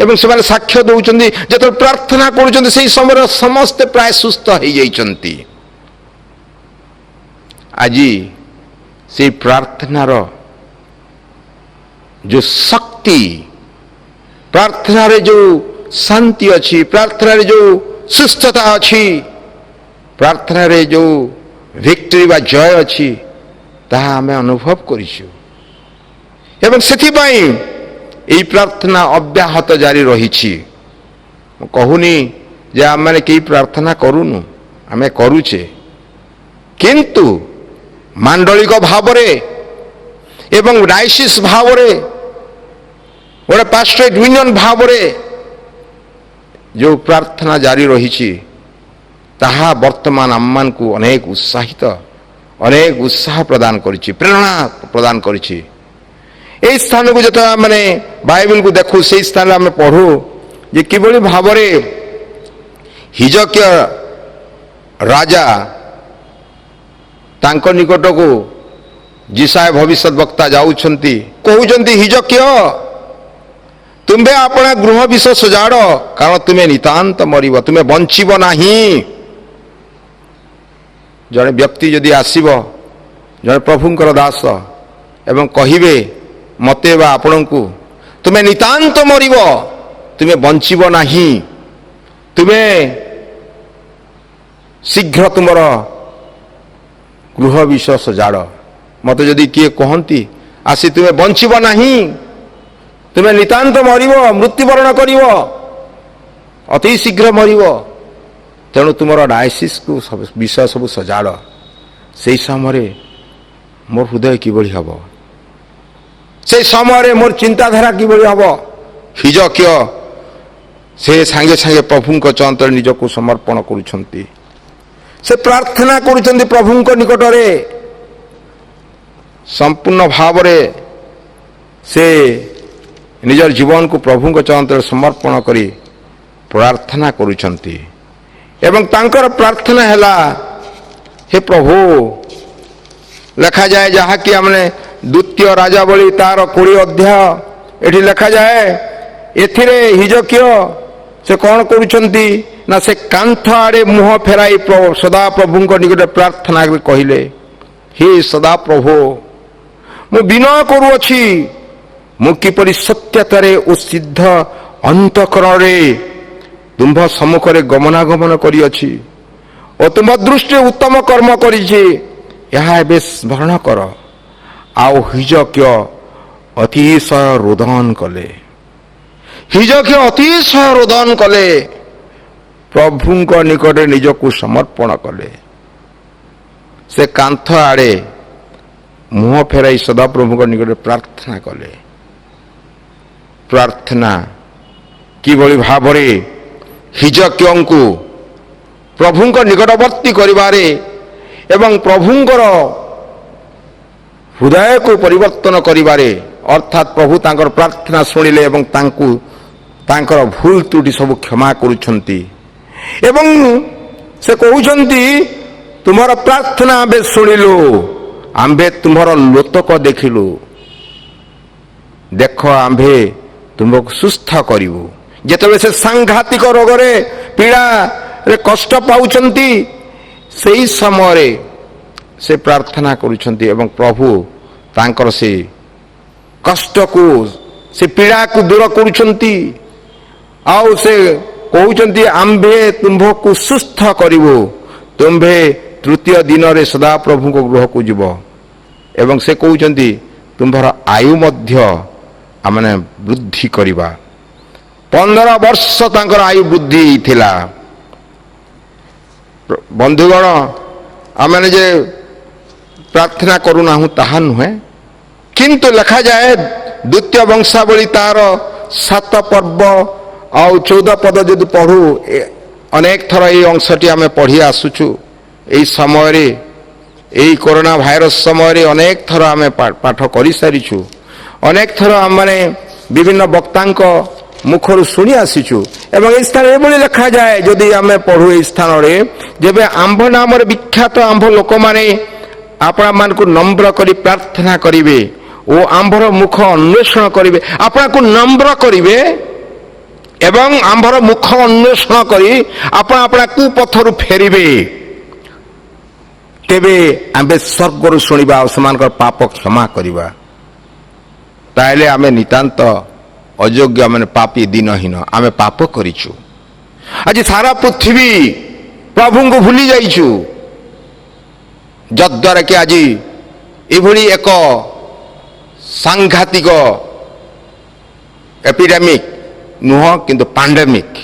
ଏବଂ ସେମାନେ ସାକ୍ଷ୍ୟ ଦେଉଛନ୍ତି ଯେତେବେଳେ ପ୍ରାର୍ଥନା କରୁଛନ୍ତି ସେହି ସମୟରେ ସମସ୍ତେ ପ୍ରାୟ ସୁସ୍ଥ ହେଇଯାଇଛନ୍ତି। ଆଜି ସେହି ପ୍ରାର୍ଥନାର ଯେଉଁ ଶକ୍ତି, ପ୍ରାର୍ଥନାରେ ଯେଉଁ ଶାନ୍ତି ଅଛି, ପ୍ରାର୍ଥନାରେ ଯେଉଁ ସୁସ୍ଥତା ଅଛି, ପ୍ରାର୍ଥନାରେ ଯେଉଁ ଭିକ୍ଟୋରୀ ବା ଜୟ ଅଛି, ତାହା ଆମେ ଅନୁଭବ କରିଛୁ। ଏବଂ ସେଥିପାଇଁ ଏହି ପ୍ରାର୍ଥନା ଅବ୍ୟାହତ ଜାରି ରହିଛି। ମୁଁ କହୁନି ଯେ ଆମମାନେ କେହି ପ୍ରାର୍ଥନା କରୁନୁ, ଆମେ କରୁଛେ, କିନ୍ତୁ ମାଣ୍ଡଳିକ ଭାବରେ ଏବଂ ଡାଇସିସ୍ ଭାବରେ, ଗୋଟେ ପାଷ୍ଟରେଟ୍ ୟୁନିୟନ ଭାବରେ ଯେଉଁ ପ୍ରାର୍ଥନା ଜାରି ରହିଛି, ତାହା ବର୍ତ୍ତମାନ ଆମମାନଙ୍କୁ ଅନେକ ଉତ୍ସାହ ପ୍ରଦାନ କରିଛି, ପ୍ରେରଣା ପ୍ରଦାନ କରିଛି। ଏହି ସ୍ଥାନକୁ ଯେତେବେଳେ ଆମେ ବାଇବେଲକୁ ଦେଖୁ, ସେହି ସ୍ଥାନରେ ଆମେ ପଢ଼ୁ ଯେ କିଭଳି ଭାବରେ ହିଜକିୟ ରାଜା ତାଙ୍କ ନିକଟକୁ ଯିଶାୟ ଭବିଷ୍ୟତ ବକ୍ତା ଯାଉଛନ୍ତି, କହୁଛନ୍ତି ହିଜକିୟ ତୁମ୍ଭେ ଆପଣ ଗୃହ ବିଷୟ ସଜାଡ଼, କାରଣ ତୁମେ ନିତାନ୍ତ ମରିବ, ତୁମେ ବଞ୍ଚିବ ନାହିଁ। ଜଣେ ବ୍ୟକ୍ତି ଯଦି ଆସିବ, ଜଣେ ପ୍ରଭୁଙ୍କର ଦାସ, ଏବଂ କହିବେ ମୋତେ ବା ଆପଣଙ୍କୁ ତୁମେ ନିତାନ୍ତ ମରିବ, ତୁମେ ବଞ୍ଚିବ ନାହିଁ, ତୁମେ ଶୀଘ୍ର ତୁମର ଗୃହ ବିଷୟ ସଜାଡ଼। ମୋତେ ଯଦି କିଏ କହନ୍ତି ଆସି ତୁମେ ବଞ୍ଚିବ ନାହିଁ, ତୁମେ ନିତାନ୍ତ ମରିବ, ମୃତ୍ୟୁବରଣ କରିବ, ଅତି ଶୀଘ୍ର ମରିବ, ତେଣୁ ତୁମର ଡାଇସିସ୍କୁ ବିଷୟ ସବୁ ସଜାଡ଼, ସେହି ସମୟରେ ମୋର ହୃଦୟ କିଭଳି ହେବ, ସେହି ସମୟରେ ମୋର ଚିନ୍ତାଧାରା କିଭଳି ହେବ। ହିଜକିୟ ସେ ସାଙ୍ଗେ ସାଙ୍ଗେ ପ୍ରଭୁଙ୍କ ଚରଣରେ ନିଜକୁ ସମର୍ପଣ କରୁଛନ୍ତି, ସେ ପ୍ରାର୍ଥନା କରୁଛନ୍ତି ପ୍ରଭୁଙ୍କ ନିକଟରେ, ସମ୍ପୂର୍ଣ୍ଣ ଭାବରେ ସେ ନିଜର ଜୀବନକୁ ପ୍ରଭୁଙ୍କ ଚରଣରେ ସମର୍ପଣ କରି ପ୍ରାର୍ଥନା କରୁଛନ୍ତି। ଏବଂ ତାଙ୍କର ପ୍ରାର୍ଥନା ହେଲା, ହେ ପ୍ରଭୁ, ଲେଖାଯାଏ ଯାହାକି ଆମେ ଦ୍ୱିତୀୟ ରାଜାବଳୀ ତାର 20 ଅଧ୍ୟାୟ ଏଠି ଲେଖାଯାଏ, ଏଥିରେ ହିଜକିୟ ସେ କ'ଣ କରୁଛନ୍ତି ନା ସେ କାନ୍ଥ ଆଡ଼େ ମୁହଁ ଫେରାଇ ସଦା ପ୍ରଭୁଙ୍କ ନିକଟରେ ପ୍ରାର୍ଥନା କହିଲେ, हे ସଦାପ୍ରଭୁ ମୁଁ ବିନୟ କରୁଅଛି ମୁଁ କିପରି ସତ୍ୟତାରେ ଓ ସିଦ୍ଧ ଅନ୍ତଃକରଣରେ ତୁମ୍ଭ ସମ୍ମୁଖରେ ଗମନାଗମନ କରିଅଛି ଓ ତୁମ୍ଭ ଦୃଷ୍ଟିରେ ଉତ୍ତମ କର୍ମ କରିଛି ଏହା ଏବେ ସ୍ମରଣ କର। ଆଉ ହିଜକ୍ୟ ଅତିଶୟ ରୋଦନ କଲେ। ହିଜକ୍ୟ ଅତିଶୟ ରୋଦନ କଲେ, ପ୍ରଭୁଙ୍କ ନିକଟରେ ନିଜକୁ ସମର୍ପଣ କଲେ। ସେ କାନ୍ଥ ଆଡ଼େ ମୁହଁ ଫେରାଇ ସଦାପ୍ରଭୁଙ୍କ ନିକଟରେ ପ୍ରାର୍ଥନା କଲେ। ପ୍ରାର୍ଥନା କିଭଳି ଭାବରେ ହିଜକ୍ୟଙ୍କୁ ପ୍ରଭୁଙ୍କ ନିକଟବର୍ତ୍ତୀ କରିବାରେ ଏବଂ ପ୍ରଭୁଙ୍କର ହୃଦୟକୁ ପରିବର୍ତ୍ତନ କରିବାରେ, ଅର୍ଥାତ୍ ପ୍ରଭୁ ତାଙ୍କର ପ୍ରାର୍ଥନା ଶୁଣିଲେ ଏବଂ ତାଙ୍କୁ ତାଙ୍କର ଭୁଲ ତ୍ରୁଟି ସବୁ କ୍ଷମା କରୁଛନ୍ତି ଏବଂ ସେ କହୁଛନ୍ତି ତୁମର ପ୍ରାର୍ଥନା ଆମ୍ଭେ ଶୁଣିଲୁ, ଆମ୍ଭେ ତୁମର ଲୋତକ ଦେଖିଲୁ, ଦେଖ ଆମ୍ଭେ ତୁମକୁ ସୁସ୍ଥ କରିବୁ। ଯେତେବେଳେ ସେ ସାଂଘାତିକ ରୋଗରେ ପୀଡ଼ାରେ କଷ୍ଟ ପାଉଛନ୍ତି ସେହି ସମୟରେ ସେ ପ୍ରାର୍ଥନା କରୁଛନ୍ତି ଏବଂ ପ୍ରଭୁ ତାଙ୍କର ସେ କଷ୍ଟକୁ ସେ ପୀଡ଼ାକୁ ଦୂର କରୁଛନ୍ତି। ଆଉ ସେ କହୁଛନ୍ତି ଆମ୍ଭେ ତୁମ୍ଭକୁ ସୁସ୍ଥ କରିବୁ, ତୁମ୍ଭେ ତୃତୀୟ ଦିନରେ ସଦାପ୍ରଭୁଙ୍କ ଗୃହକୁ ଯିବ ଏବଂ ସେ କହୁଛନ୍ତି ତୁମ୍ଭର ଆୟୁ ମଧ୍ୟ ଆମେ ବୃଦ୍ଧି କରିବା। 15 ବର୍ଷ ତାଙ୍କର ଆୟୁ ବୃଦ୍ଧି ଥିଲା। ବନ୍ଧୁଗଣ, ଆମେ ଯେ ପ୍ରାର୍ଥନା କରୁନାହୁଁ ତାହା ନୁହେଁ, କିନ୍ତୁ ଲେଖାଯାଏ ଦ୍ୱିତୀୟ ବଂଶାବଳୀ ତାର 7 ପର୍ବ ଆଉ 14 ପଦ ଯଦି ପଢ଼ୁ, ଅନେକ ଥର এই ଅଂଶଟି ଆମେ ପଢ଼ି ଆସୁଛୁ। এই ସମୟରେ এই କରୋନା ଭାଇରସ ସମୟରେ ଅନେକ ଥର ଆମେ ପାଠ କରିସାରିଛୁ। ଅନେକ ଥର ଆମମାନେ ବିଭିନ୍ନ ବକ୍ତାଙ୍କ ମୁଖରୁ ଶୁଣି ଆସିଛୁ ଏବଂ ଏହି ସ୍ଥାନରେ ଏଭଳି ଲେଖାଯାଏ, ଯଦି ଆମେ ପଢ଼ୁ ଏହି ସ୍ଥାନରେ, ଯେବେ ଆମ୍ଭ ନାମରେ ବିଖ୍ୟାତ ଆମ୍ଭ ଲୋକମାନେ ଆପଣମାନଙ୍କୁ ନମ୍ର କରି ପ୍ରାର୍ଥନା କରିବେ ଓ ଆମ୍ଭର ମୁଖ ଅନ୍ୱେଷଣ କରିବେ, ଆପଣଙ୍କୁ ନମ୍ର କରିବେ ଏବଂ ଆମ୍ଭର ମୁଖ ଅନ୍ୱେଷଣ କରି ଆପଣ ଆପଣ କୁପଥରୁ ଫେରିବେ, ତେବେ ଆମ୍ଭେ ସ୍ୱର୍ଗରୁ ଶୁଣିବା ଆଉ ସେମାନଙ୍କର ପାପ କ୍ଷମା କରିବା। ତାହେଲେ ଆମେ ନିତାନ୍ତ ଅଯୋଗ୍ୟ, ମାନେ ପାପୀ ଦିନହୀନ, ଆମେ ପାପ କରିଛୁ। ଆଜି ସାରା ପୃଥିବୀ ପ୍ରଭୁଙ୍କୁ ଭୁଲି ଯାଇଛୁ, ଯଦ୍ୱାରା କି ଆଜି ଏଭଳି ଏକ ସାଂଘାତିକ ଏପିଡେମିକ୍ ନୁହଁ କିନ୍ତୁ ପାଣ୍ଡେମିକ୍,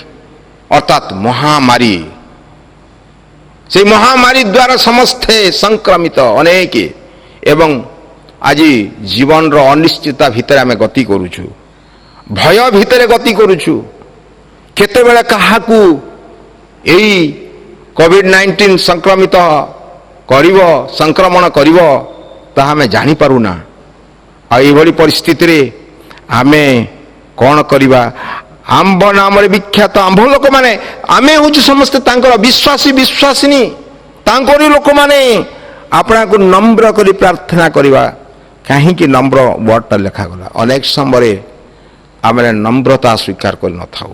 ଅର୍ଥାତ୍ ମହାମାରୀ। সেই ମହାମାରୀ ଦ୍ୱାରା ସମସ୍ତେ ସଂକ୍ରମିତ ଅନେକ ଏବଂ ଆଜି ଜୀବନର ଅନିଶ୍ଚିତତା ଭିତରେ ଆମେ ଗତି କରୁଛୁ, ଭୟ ଭିତରେ ଗତି କରୁଛୁ। କେତେବେଳେ କାହାକୁ ଏଇ କୋଭିଡ-19 ସଂକ୍ରମିତ କରିବ, ସଂକ୍ରମଣ କରିବ, ତାହା ଆମେ ଜାଣିପାରୁନା। ଆଉ ଏଇଭଳି ପରିସ୍ଥିତିରେ ଆମେ କ'ଣ କରିବା? ଆମ୍ଭ ନାମରେ ବିଖ୍ୟାତ ଆମ୍ଭ ଲୋକମାନେ, ଆମେ ହେଉଛୁ ସମସ୍ତେ ତାଙ୍କର ବିଶ୍ୱାସୀ ବିଶ୍ୱାସିନୀ, ତାଙ୍କରି ଲୋକମାନେ ଆପଣଙ୍କୁ ନମ୍ର କରି ପ୍ରାର୍ଥନା କରିବା। କାହିଁକି ନମ୍ର ୱାର୍ଡଟା ଲେଖାଗଲା? ଅନେକ ସମୟରେ ଆମେ ନମ୍ରତା ସ୍ୱୀକାର କରିନଥାଉ,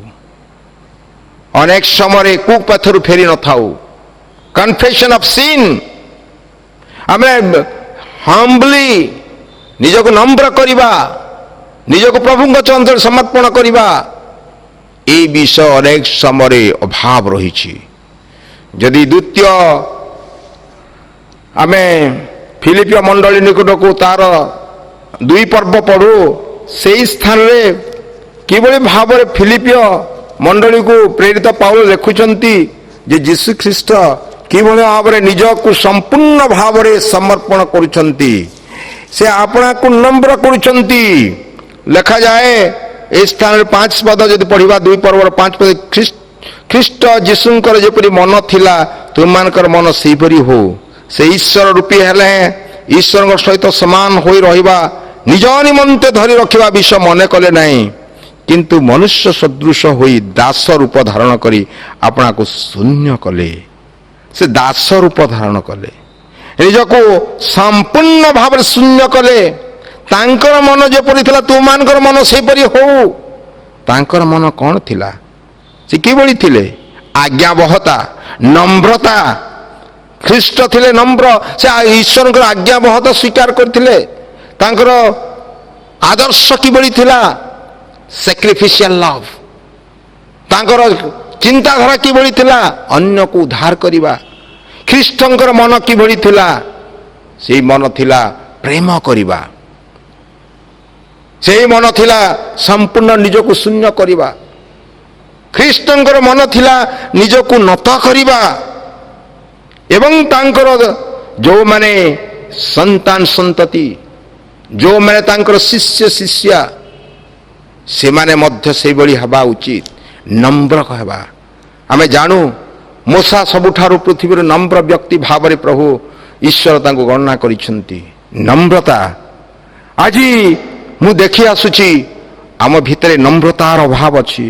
ଅନେକ ସମୟରେ କୁପଥରୁ ଫେରି ନଥାଉ। କନଫେସନ୍ ଅଫ୍ ସିନ୍, ଆମେ ହମ୍ବଲି ନିଜକୁ ନମ୍ର କରିବା, ନିଜକୁ ପ୍ରଭୁଙ୍କ ଚରଣରେ ସମର୍ପଣ କରିବା, এই বিষয় অনেক সময়ে অভাব রয়েছে। যদি দ্বিতীয় আমি ফিলিপিয় মণ্ডলী নিকটকু তার 2 পর্ব পড়ু, সেই স্থানে কিভাবে ভাবে ফিলিপিয় মণ্ডলীকে প্রেরিত পাউল লেখুଛନ୍ତି যে যীশু খ্রিস্ট কিভাবে ভাবে নিজକୁ সম্পূর্ণ ভাবে সমর্পণ করুଛନ୍ତି, সে আপনাকে নম্র করুଛନ୍ତି। লেখা যায় এই স্থানের 5 পদ যদি পড়িবা, 2 পর্বর 5 পদ, ଖ୍ରୀଷ୍ଟ ଯୀଶୁଙ୍କର ଯେପରି ମନ ଥିଲା ତୁମମାନଙ୍କର ମନ ସେହିପରି ହଉ। ସେ ଈଶ୍ୱର ରୂପୀ ହେଲେ ଈଶ୍ୱରଙ୍କ ସହିତ ସମାନ ହୋଇ ରହିବା ନିଜ ନିମନ୍ତେ ଧରି ରଖିବା ବିଷୟ ମନେ କଲେ ନାହିଁ, କିନ୍ତୁ ମନୁଷ୍ୟ ସଦୃଶ ହୋଇ ଦାସ ରୂପ ଧାରଣ କରି ଆପଣଙ୍କୁ ଶୂନ୍ୟ କଲେ। ସେ ଦାସ ରୂପ ଧାରଣ କଲେ, ନିଜକୁ ସମ୍ପୂର୍ଣ୍ଣ ଭାବରେ ଶୂନ୍ୟ କଲେ। ତାଙ୍କର ମନ ଯେପରି ଥିଲା ତୁମମାନଙ୍କର ମନ ସେହିପରି ହଉ। ତାଙ୍କର ମନ କ'ଣ ଥିଲା? ସେ କିଭଳି ଥିଲେ? ଆଜ୍ଞାବହତା, ନମ୍ରତା, ଖ୍ରୀଷ୍ଟ ଥିଲେ ନମ୍ର, ସେ ଈଶ୍ୱରଙ୍କର ଆଜ୍ଞାବହତ ସ୍ୱୀକାର କରିଥିଲେ। ତାଙ୍କର ଆଦର୍ଶ କିଭଳି ଥିଲା? ସାକ୍ରିଫିସିଆଲ ଲଭ୍। ତାଙ୍କର ଚିନ୍ତାଧାରା କିଭଳି ଥିଲା? ଅନ୍ୟକୁ ଉଦ୍ଧାର କରିବା। ଖ୍ରୀଷ୍ଟଙ୍କର ମନ କିଭଳି ଥିଲା? ସେଇ ମନ ଥିଲା ପ୍ରେମ କରିବା। ସେଇ ମନ ଥିଲା ସମ୍ପୂର୍ଣ୍ଣ ନିଜକୁ ଶୂନ୍ୟ କରିବା। ଖ୍ରୀଷ୍ଟଙ୍କର ମନ ଥିଲା ନିଜକୁ ନତ କରିବା। ଏବଂ ତାଙ୍କର ଯେଉଁମାନେ ସନ୍ତାନ ସନ୍ତତି, ଯେଉଁମାନେ ତାଙ୍କର ଶିଷ୍ୟ ଶିଷ୍ୟା, ସେମାନେ ମଧ୍ୟ ସେଇଭଳି ହେବା ଉଚିତ, ନମ୍ର ହେବା। ଆମେ ଜାଣୁ ମୋଶା ସବୁଠାରୁ ପୃଥିବୀର ନମ୍ର ବ୍ୟକ୍ତି ଭାବରେ ପ୍ରଭୁ ଈଶ୍ୱର ତାଙ୍କୁ ଗଣନା କରିଛନ୍ତି। ନମ୍ରତା ଆଜି ମୁଁ ଦେଖି ଆସୁଛି ଆମ ଭିତରେ ନମ୍ରତାର ଅଭାବ ଅଛି।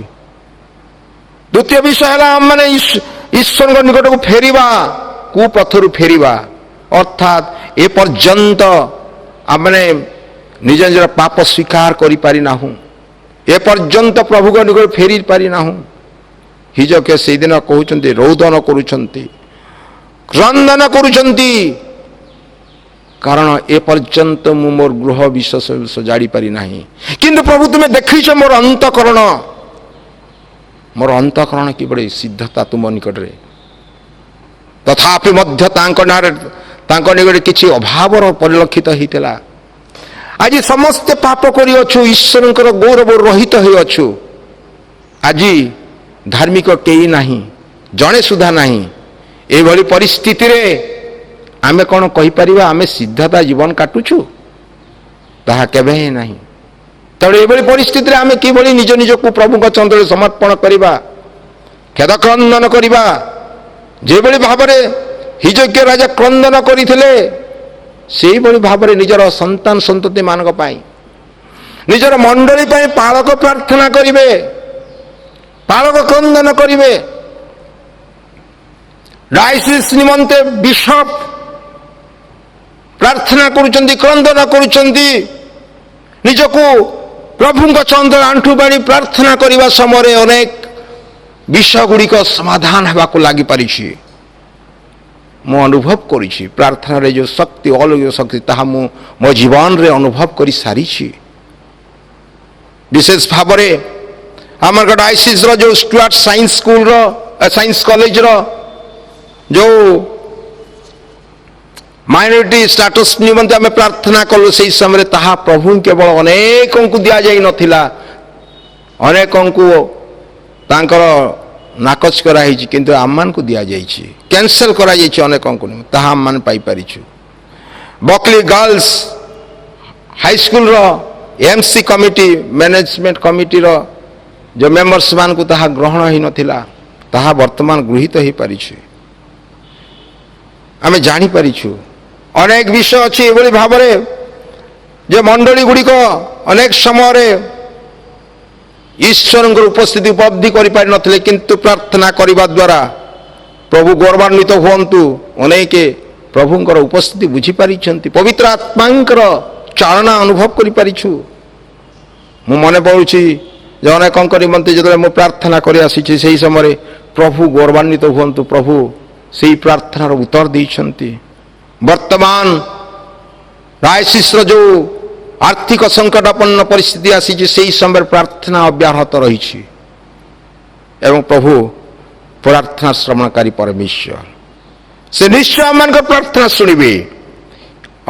ଦ୍ୱିତୀୟ ବିଷୟ ହେଲା ଆମମାନେ ଈଶ୍ୱରଙ୍କ ନିକଟକୁ ଫେରିବା, କୁପଥରୁ ଫେରିବା। ଅର୍ଥାତ୍ ଏପର୍ଯ୍ୟନ୍ତ ଆମମାନେ ନିଜ ନିଜର ପାପ ସ୍ୱୀକାର କରିପାରିନାହୁଁ, ଏପର୍ଯ୍ୟନ୍ତ ପ୍ରଭୁଙ୍କ ନିକଟକୁ ଫେରି ପାରିନାହୁଁ। ହିଜକିୟା ସେଇଦିନ କହୁଛନ୍ତି, ରୋଦନ କରୁଛନ୍ତି, କ୍ରନ୍ଦନ କରୁଛନ୍ତି, କାରଣ ଏପର୍ଯ୍ୟନ୍ତ ମୁଁ ମୋର ଗୃହ ବିଶ୍ୱାସ ସଜାଡ଼ି ପାରିନାହିଁ। କିନ୍ତୁ ପ୍ରଭୁ ତୁମେ ଦେଖିଛ ମୋର ଅନ୍ତଃକରଣ, ମୋର ଅନ୍ତଃକରଣ କିଭଳି ସିଦ୍ଧତା ତୁମ ନିକଟରେ। ତଥାପି ମଧ୍ୟ ତାଙ୍କ ନାଁରେ ତାଙ୍କ ନିକଟରେ କିଛି ଅଭାବର ପରିଲକ୍ଷିତ ହେଇଥିଲା। ଆଜି ସମସ୍ତେ ପାପ କରିଅଛୁ, ଈଶ୍ୱରଙ୍କର ଗୌରବ ରହିତ ହୋଇଅଛୁ। ଆଜି ଧାର୍ମିକ କେହି ନାହିଁ, ଜଣେ ସୁଦ୍ଧା ନାହିଁ। ଏଭଳି ପରିସ୍ଥିତିରେ ଆମେ କ'ଣ କହିପାରିବା ଆମେ ସିଦ୍ଧତା ଜୀବନ କାଟୁଛୁ? ତାହା କେବେ ହିଁ ନାହିଁ। ତେଣୁ ଏଭଳି ପରିସ୍ଥିତିରେ ଆମେ କିଭଳି ନିଜ ନିଜକୁ ପ୍ରଭୁଙ୍କ ଚନ୍ଦ୍ରରେ ସମର୍ପଣ କରିବା, ଖେଦ କ୍ରନ୍ଦନ କରିବା। ଯେଭଳି ଭାବରେ ହିଜକିୟା ରାଜା କ୍ରନ୍ଦନ କରିଥିଲେ, ସେଇଭଳି ଭାବରେ ନିଜର ସନ୍ତାନ ସନ୍ତତି ମାନଙ୍କ ପାଇଁ, ନିଜର ମଣ୍ଡଳୀ ପାଇଁ ପାଳକ ପ୍ରାର୍ଥନା କରିବେ, ପାଳକ କ୍ରନ୍ଦନ କରିବେ। ଡାଇସିସ୍ ନିମନ୍ତେ ବିଶପ ପ୍ରାର୍ଥନା କରୁଛନ୍ତି, କ୍ରନ୍ଦନ କରୁଛନ୍ତି। ନିଜକୁ ପ୍ରଭୁଙ୍କ ଚନ୍ଦ୍ର ଆଣ୍ଠୁ ବାଣି ପ୍ରାର୍ଥନା କରିବା ସମୟରେ ଅନେକ ବିଷୟ ଗୁଡ଼ିକ ସମାଧାନ ହେବାକୁ ଲାଗିପାରିଛି। ମୁଁ ଅନୁଭବ କରିଛି ପ୍ରାର୍ଥନାରେ ଯେଉଁ ଶକ୍ତି, ଅଲୌକିକ ଶକ୍ତି, ତାହା ମୁଁ ମୋ ଜୀବନରେ ଅନୁଭବ କରି ସାରିଛି। ବିଶେଷ ଭାବରେ ଆମର ଡାଇସିସ୍ର ଯେଉଁ ଷ୍ଟୁଆର୍ଟ ସାଇନ୍ସ ସ୍କୁଲର ସାଇନ୍ସ କଲେଜର ଯେଉଁ ମାଇନରିଟି ଷ୍ଟାଟସ୍ ନିମନ୍ତେ ଆମେ ପ୍ରାର୍ଥନା କଲୁ, ସେହି ସମୟରେ ତାହା ପ୍ରଭୁ କେବଳ ଅନେକଙ୍କୁ ଦିଆଯାଇ ନଥିଲା, ଅନେକଙ୍କୁ ତାଙ୍କର ନାକଚ କରାଯାଇଛି, କିନ୍ତୁ ଆମମାନଙ୍କୁ ଦିଆଯାଇଛି, କ୍ୟାନସେଲ କରାଯାଇଛି ଅନେକଙ୍କୁ, ତାହା ଆମମାନେ ପାଇପାରିଛୁ। ବକଲି ଗାର୍ଲସ ହାଇସ୍କୁଲର ଏମ୍ସି କମିଟି, ମ୍ୟାନେଜମେଣ୍ଟ କମିଟିର ଯେଉଁ ମେମ୍ବର୍ସ ମାନଙ୍କୁ ତାହା ଗ୍ରହଣ ହୋଇନଥିଲା, ତାହା ବର୍ତ୍ତମାନ ଗୃହୀତ ହୋଇପାରିଛି। ଆମେ ଜାଣିପାରିଛୁ ଅନେକ ବିଷୟ ଅଛି ଏଭଳି ଭାବରେ ଯେ ମଣ୍ଡଳୀ ଗୁଡ଼ିକ ଅନେକ ସମୟରେ ଈଶ୍ୱରଙ୍କର ଉପସ୍ଥିତି ଉପଲବ୍ଧି କରିପାରିନଥିଲେ, କିନ୍ତୁ ପ୍ରାର୍ଥନା କରିବା ଦ୍ୱାରା ପ୍ରଭୁ ଗୌରବାନ୍ୱିତ ହୁଅନ୍ତୁ, ଅନେକ ପ୍ରଭୁଙ୍କର ଉପସ୍ଥିତି ବୁଝିପାରିଛନ୍ତି, ପବିତ୍ର ଆତ୍ମାଙ୍କର ଚାଳନା ଅନୁଭବ କରିପାରିଛୁ। ମୁଁ ମନେ ପଡ଼ୁଛି ଯେ ଅନେକଙ୍କ ନିମନ୍ତେ ଯେତେବେଳେ ମୁଁ ପ୍ରାର୍ଥନା କରି ଆସିଛି, ସେହି ସମୟରେ ପ୍ରଭୁ ଗୌରବାନ୍ୱିତ ହୁଅନ୍ତୁ, ପ୍ରଭୁ ସେହି ପ୍ରାର୍ଥନାର ଉତ୍ତର ଦେଇଛନ୍ତି। ବର୍ତ୍ତମାନ ଡାଇସିସ୍ର ଯେଉଁ ଆର୍ଥିକ ସଙ୍କଟାପନ୍ନ ପରିସ୍ଥିତି ଆସିଛି, ସେହି ସମୟରେ ପ୍ରାର୍ଥନା ଅବ୍ୟାହତ ରହିଛି ଏବଂ ପ୍ରଭୁ ପ୍ରାର୍ଥନା ଶ୍ରବଣକାରୀ ପରମେଶ୍ୱର, ସେ ନିଶ୍ଚୟ ଆମମାନଙ୍କ ପ୍ରାର୍ଥନା ଶୁଣିବେ।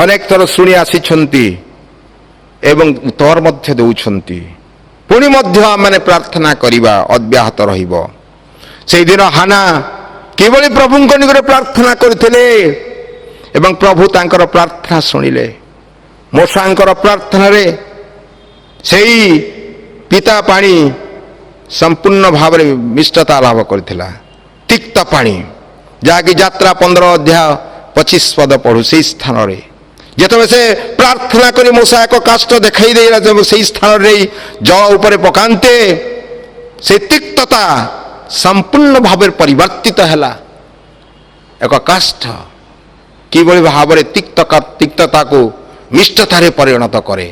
ଅନେକ ଥର ଶୁଣି ଆସିଛନ୍ତି ଏବଂ ଉତ୍ତର ମଧ୍ୟ ଦେଉଛନ୍ତି। ପୁଣି ମଧ୍ୟ ଆମମାନେ ପ୍ରାର୍ଥନା କରିବା ଅବ୍ୟାହତ ରହିବ। ସେହିଦିନ ହାନା କିଭଳି ପ୍ରଭୁଙ୍କ ନିକଟରେ ପ୍ରାର୍ଥନା କରିଥିଲେ ଏବଂ ପ୍ରଭୁ ତାଙ୍କର ପ୍ରାର୍ଥନା ଶୁଣିଲେ। ମୋଶାଙ୍କର ପ୍ରାର୍ଥନାରେ ସେଇ ପିତା ପାଣି ସମ୍ପୂର୍ଣ୍ଣ ଭାବରେ ମିଷ୍ଟତା ଲାଭ କରିଥିଲା, ତିକ୍ତ ପାଣି, ଯାହାକି ଯାତ୍ରା 15 ଅଧ୍ୟାୟ 25 ପଦ ପଢ଼ୁ। ସେହି ସ୍ଥାନରେ ଯେତେବେଳେ ସେ ପ୍ରାର୍ଥନା କରି ମୋଶା ଏକ କାଷ୍ଠ ଦେଖାଇ ଦେଇଲା, ସେହି ସ୍ଥାନରେ ଜଳ ଉପରେ ପକାନ୍ତେ ସେ ତିକ୍ତତା ସମ୍ପୂର୍ଣ୍ଣ ଭାବରେ ପରିବର୍ତ୍ତିତ ହେଲା। ଏକ କାଷ୍ଠ କିଭଳି ଭାବରେ ତିକ୍ତତାକୁ ମିଷ୍ଟତାରେ ପରିଣତ କରେ।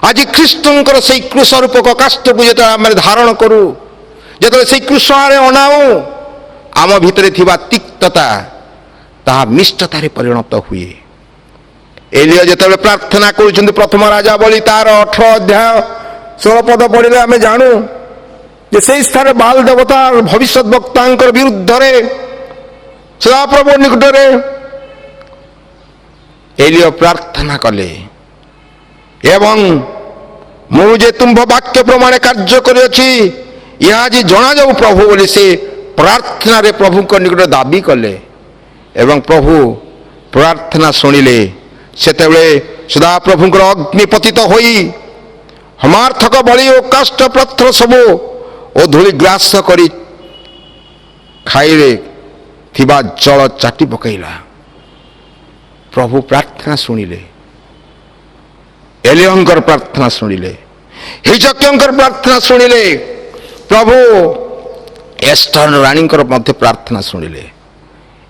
ଆଜି ଖ୍ରୀଷ୍ଟଙ୍କର ସେହି କୃଷ ରୂପକ କାଷ୍ଠକୁ ଯେତେବେଳେ ଆମେ ଧାରଣ କରୁ, ଯେତେବେଳେ ସେହି କୃଷରେ ଅଣାଉ, ଆମ ଭିତରେ ଥିବା ତିକ୍ତତା ତାହା ମିଷ୍ଟତାରେ ପରିଣତ ହୁଏ। ଏଲିୟ ଯେତେବେଳେ ପ୍ରାର୍ଥନା କରୁଛନ୍ତି ପ୍ରଥମ ରାଜାବଳୀ ତାର 18 ଅଧ୍ୟାୟ 16 ପଦ ପଢିଲେ ଆମେ ଜାଣୁ ଯେ ସେହି ସ୍ଥାନରେ ବାଲ ଦେବତା ଭବିଷ୍ୟତ ବକ୍ତାଙ୍କର ବିରୁଦ୍ଧରେ ସଦାପ୍ରଭୁ ନିକଟରେ ଏଲିୟ ପ୍ରାର୍ଥନା କଲେ ଏବଂ ମୁଁ ଯେ ତୁମ୍ଭ ବାକ୍ୟ ପ୍ରମାଣେ କାର୍ଯ୍ୟ କରିଅଛି ଏହା ଆଜି ଜଣାଯାଉ ପ୍ରଭୁ ବୋଲି ସେ ପ୍ରାର୍ଥନାରେ ପ୍ରଭୁଙ୍କ ନିକଟରେ ଦାବି କଲେ ଏବଂ ପ୍ରଭୁ ପ୍ରାର୍ଥନା ଶୁଣିଲେ। ସେତେବେଳେ ସଦାପ୍ରଭୁଙ୍କର ଅଗ୍ନି ପତିତ ହୋଇ ହମାର୍ଥକ ବଳି ଓ କାଷ୍ଠ ପଥର ସବୁ ଓ ଧୂଳି ଗ୍ରାସ କରି ଖାଇରେ ଥିବା ଜଳ ଚାଟି ପକାଇଲା। ପ୍ରଭୁ ପ୍ରାର୍ଥନା ଶୁଣିଲେ, ଏଲିୟଙ୍କର ପ୍ରାର୍ଥନା ଶୁଣିଲେ, ହିଜକିୟଙ୍କର ପ୍ରାର୍ଥନା ଶୁଣିଲେ, ପ୍ରଭୁ ଏଷ୍ଟର ରାଣୀଙ୍କର ମଧ୍ୟ ପ୍ରାର୍ଥନା ଶୁଣିଲେ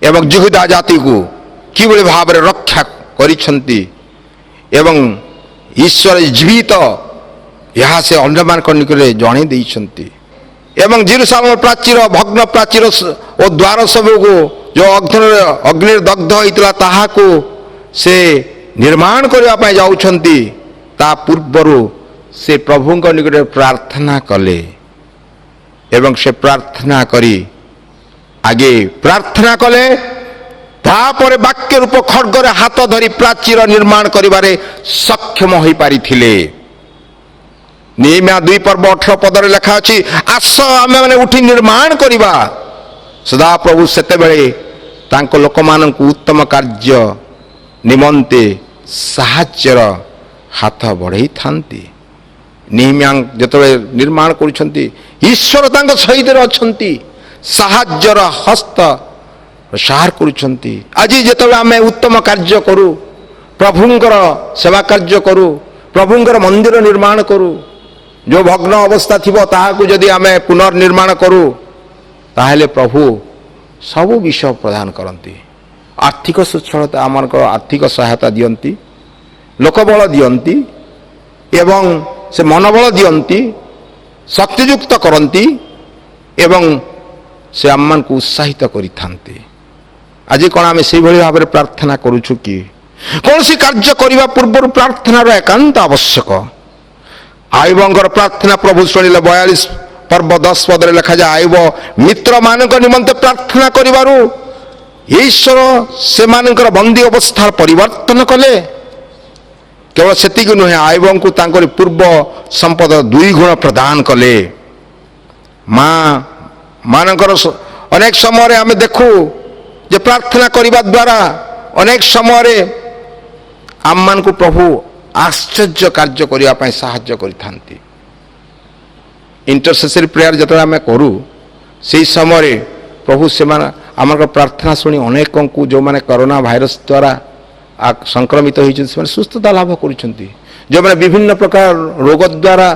ଏବଂ ଯହୂଦା ଜାତିକୁ କିଭଳି ଭାବରେ ରକ୍ଷା କରିଛନ୍ତି ଏବଂ ଈଶ୍ୱର ଜୀବିତ ଏହା ସେ ଅନ୍ୟମାନଙ୍କ ନିକଟରେ ଜଣାଇ ଦେଇଛନ୍ତି ଏବଂ ଜେରୁସାଲେମ ପ୍ରାଚୀର ଭଗ୍ନ ପ୍ରାଚୀର ଓ ଦ୍ୱାର ସବୁକୁ ଯେଉଁ ଅଗ୍ନିରେ ଦଗ୍ଧ ହୋଇଥିଲା ତାହାକୁ ସେ ନିର୍ମାଣ କରିବା ପାଇଁ ଯାଉଛନ୍ତି। ତା ପୂର୍ବରୁ ସେ ପ୍ରଭୁଙ୍କ ନିକଟରେ ପ୍ରାର୍ଥନା କଲେ ଏବଂ ସେ ପ୍ରାର୍ଥନା କରି ଆଗେ ପ୍ରାର୍ଥନା କଲେ, ତାପରେ ବାକ୍ୟ ରୂପ ଖଡ୍ଗରେ ହାତ ଧରି ପ୍ରାଚୀର ନିର୍ମାଣ କରିବାରେ ସକ୍ଷମ ହୋଇପାରିଥିଲେ। ନେହେମିୟା 2 ପର୍ବ 18 ପଦରେ ଲେଖା ଅଛି, ଆସ ଆମେମାନେ ଉଠି ନିର୍ମାଣ କରିବା। ସଦାପ୍ରଭୁ ସେତେବେଳେ ତାଙ୍କ ଲୋକମାନଙ୍କୁ ଉତ୍ତମ କାର୍ଯ୍ୟ ନିମନ୍ତେ ସାହାଯ୍ୟର ହାତ ବଢ଼େଇଥାନ୍ତି। ନେହେମିୟା ଯେତେବେଳେ ନିର୍ମାଣ କରୁଛନ୍ତି ଈଶ୍ୱର ତାଙ୍କ ସହିତ ଅଛନ୍ତି, ସାହାଯ୍ୟର ହସ୍ତ ପ୍ରସାର କରୁଛନ୍ତି। ଆଜି ଯେତେବେଳେ ଆମେ ଉତ୍ତମ କାର୍ଯ୍ୟ କରୁ, ପ୍ରଭୁଙ୍କର ସେବା କାର୍ଯ୍ୟ କରୁ, ପ୍ରଭୁଙ୍କର ମନ୍ଦିର ନିର୍ମାଣ କରୁ, ଯେଉଁ ଭଗ୍ନ ଅବସ୍ଥା ଥିବ ତାହାକୁ ଯଦି ଆମେ ପୁନର୍ନିର୍ମାଣ କରୁ ତାହେଲେ ପ୍ରଭୁ ସବୁ ବିଷୟ ପ୍ରଦାନ କରନ୍ତି। ଆର୍ଥିକ ସଚ୍ଛଳତା ଆମମାନଙ୍କର ଆର୍ଥିକ ସହାୟତା ଦିଅନ୍ତି, ଲୋକବଳ ଦିଅନ୍ତି ଏବଂ ସେ ମନୋବଳ ଦିଅନ୍ତି, ଶକ୍ତିଯୁକ୍ତ କରନ୍ତି ଏବଂ ସେ ଆମମାନଙ୍କୁ ଉତ୍ସାହିତ କରିଥାନ୍ତି। ଆଜି କ'ଣ ଆମେ ସେଇଭଳି ଭାବରେ ପ୍ରାର୍ଥନା କରୁଛୁ କି? କୌଣସି କାର୍ଯ୍ୟ କରିବା ପୂର୍ବରୁ ପ୍ରାର୍ଥନାର ଏକାନ୍ତ ଆବଶ୍ୟକ। ଆୟୁବଙ୍କର ପ୍ରାର୍ଥନା ପ୍ରଭୁ ଶୁଣିଲେ। 42 ପର୍ବ 10 ପଦରେ ଲେଖାଯାଏ, ଆୟୁବ ମିତ୍ରମାନଙ୍କ ନିମନ୍ତେ ପ୍ରାର୍ଥନା କରିବାରୁ ଈଶ୍ୱର ସେମାନଙ୍କର ବନ୍ଦୀ ଅବସ୍ଥାର ପରିବର୍ତ୍ତନ କଲେ। କେବଳ ସେତିକି ନୁହେଁ, ଆୟୁବଙ୍କୁ ତାଙ୍କର ପୂର୍ବ ସମ୍ପଦ 2 ଗୁଣ ପ୍ରଦାନ କଲେ। ମା ମାନଙ୍କର ଅନେକ ସମୟରେ ଆମେ ଦେଖୁ ଯେ ପ୍ରାର୍ଥନା କରିବା ଦ୍ୱାରା ଅନେକ ସମୟରେ ଆମମାନଙ୍କୁ ପ୍ରଭୁ ଆଶ୍ଚର୍ଯ୍ୟ କାର୍ଯ୍ୟ କରିବା ପାଇଁ ସାହାଯ୍ୟ କରିଥାନ୍ତି। ଇଣ୍ଟରସେସରୀ ପ୍ରେୟାର ଯେତେବେଳେ ଆମେ କରୁ ସେହି ସମୟରେ ପ୍ରଭୁ ସେମାନେ ଆମର ପ୍ରାର୍ଥନା ଶୁଣି ଅନେକଙ୍କୁ ଯେଉଁମାନେ କରୋନା ଭାଇରସ ଦ୍ୱାରା ସଂକ୍ରମିତ ହୋଇଛନ୍ତି ସେମାନେ ସୁସ୍ଥତା ଲାଭ କରୁଛନ୍ତି। ଯେଉଁମାନେ ବିଭିନ୍ନ ପ୍ରକାର ରୋଗ ଦ୍ୱାରା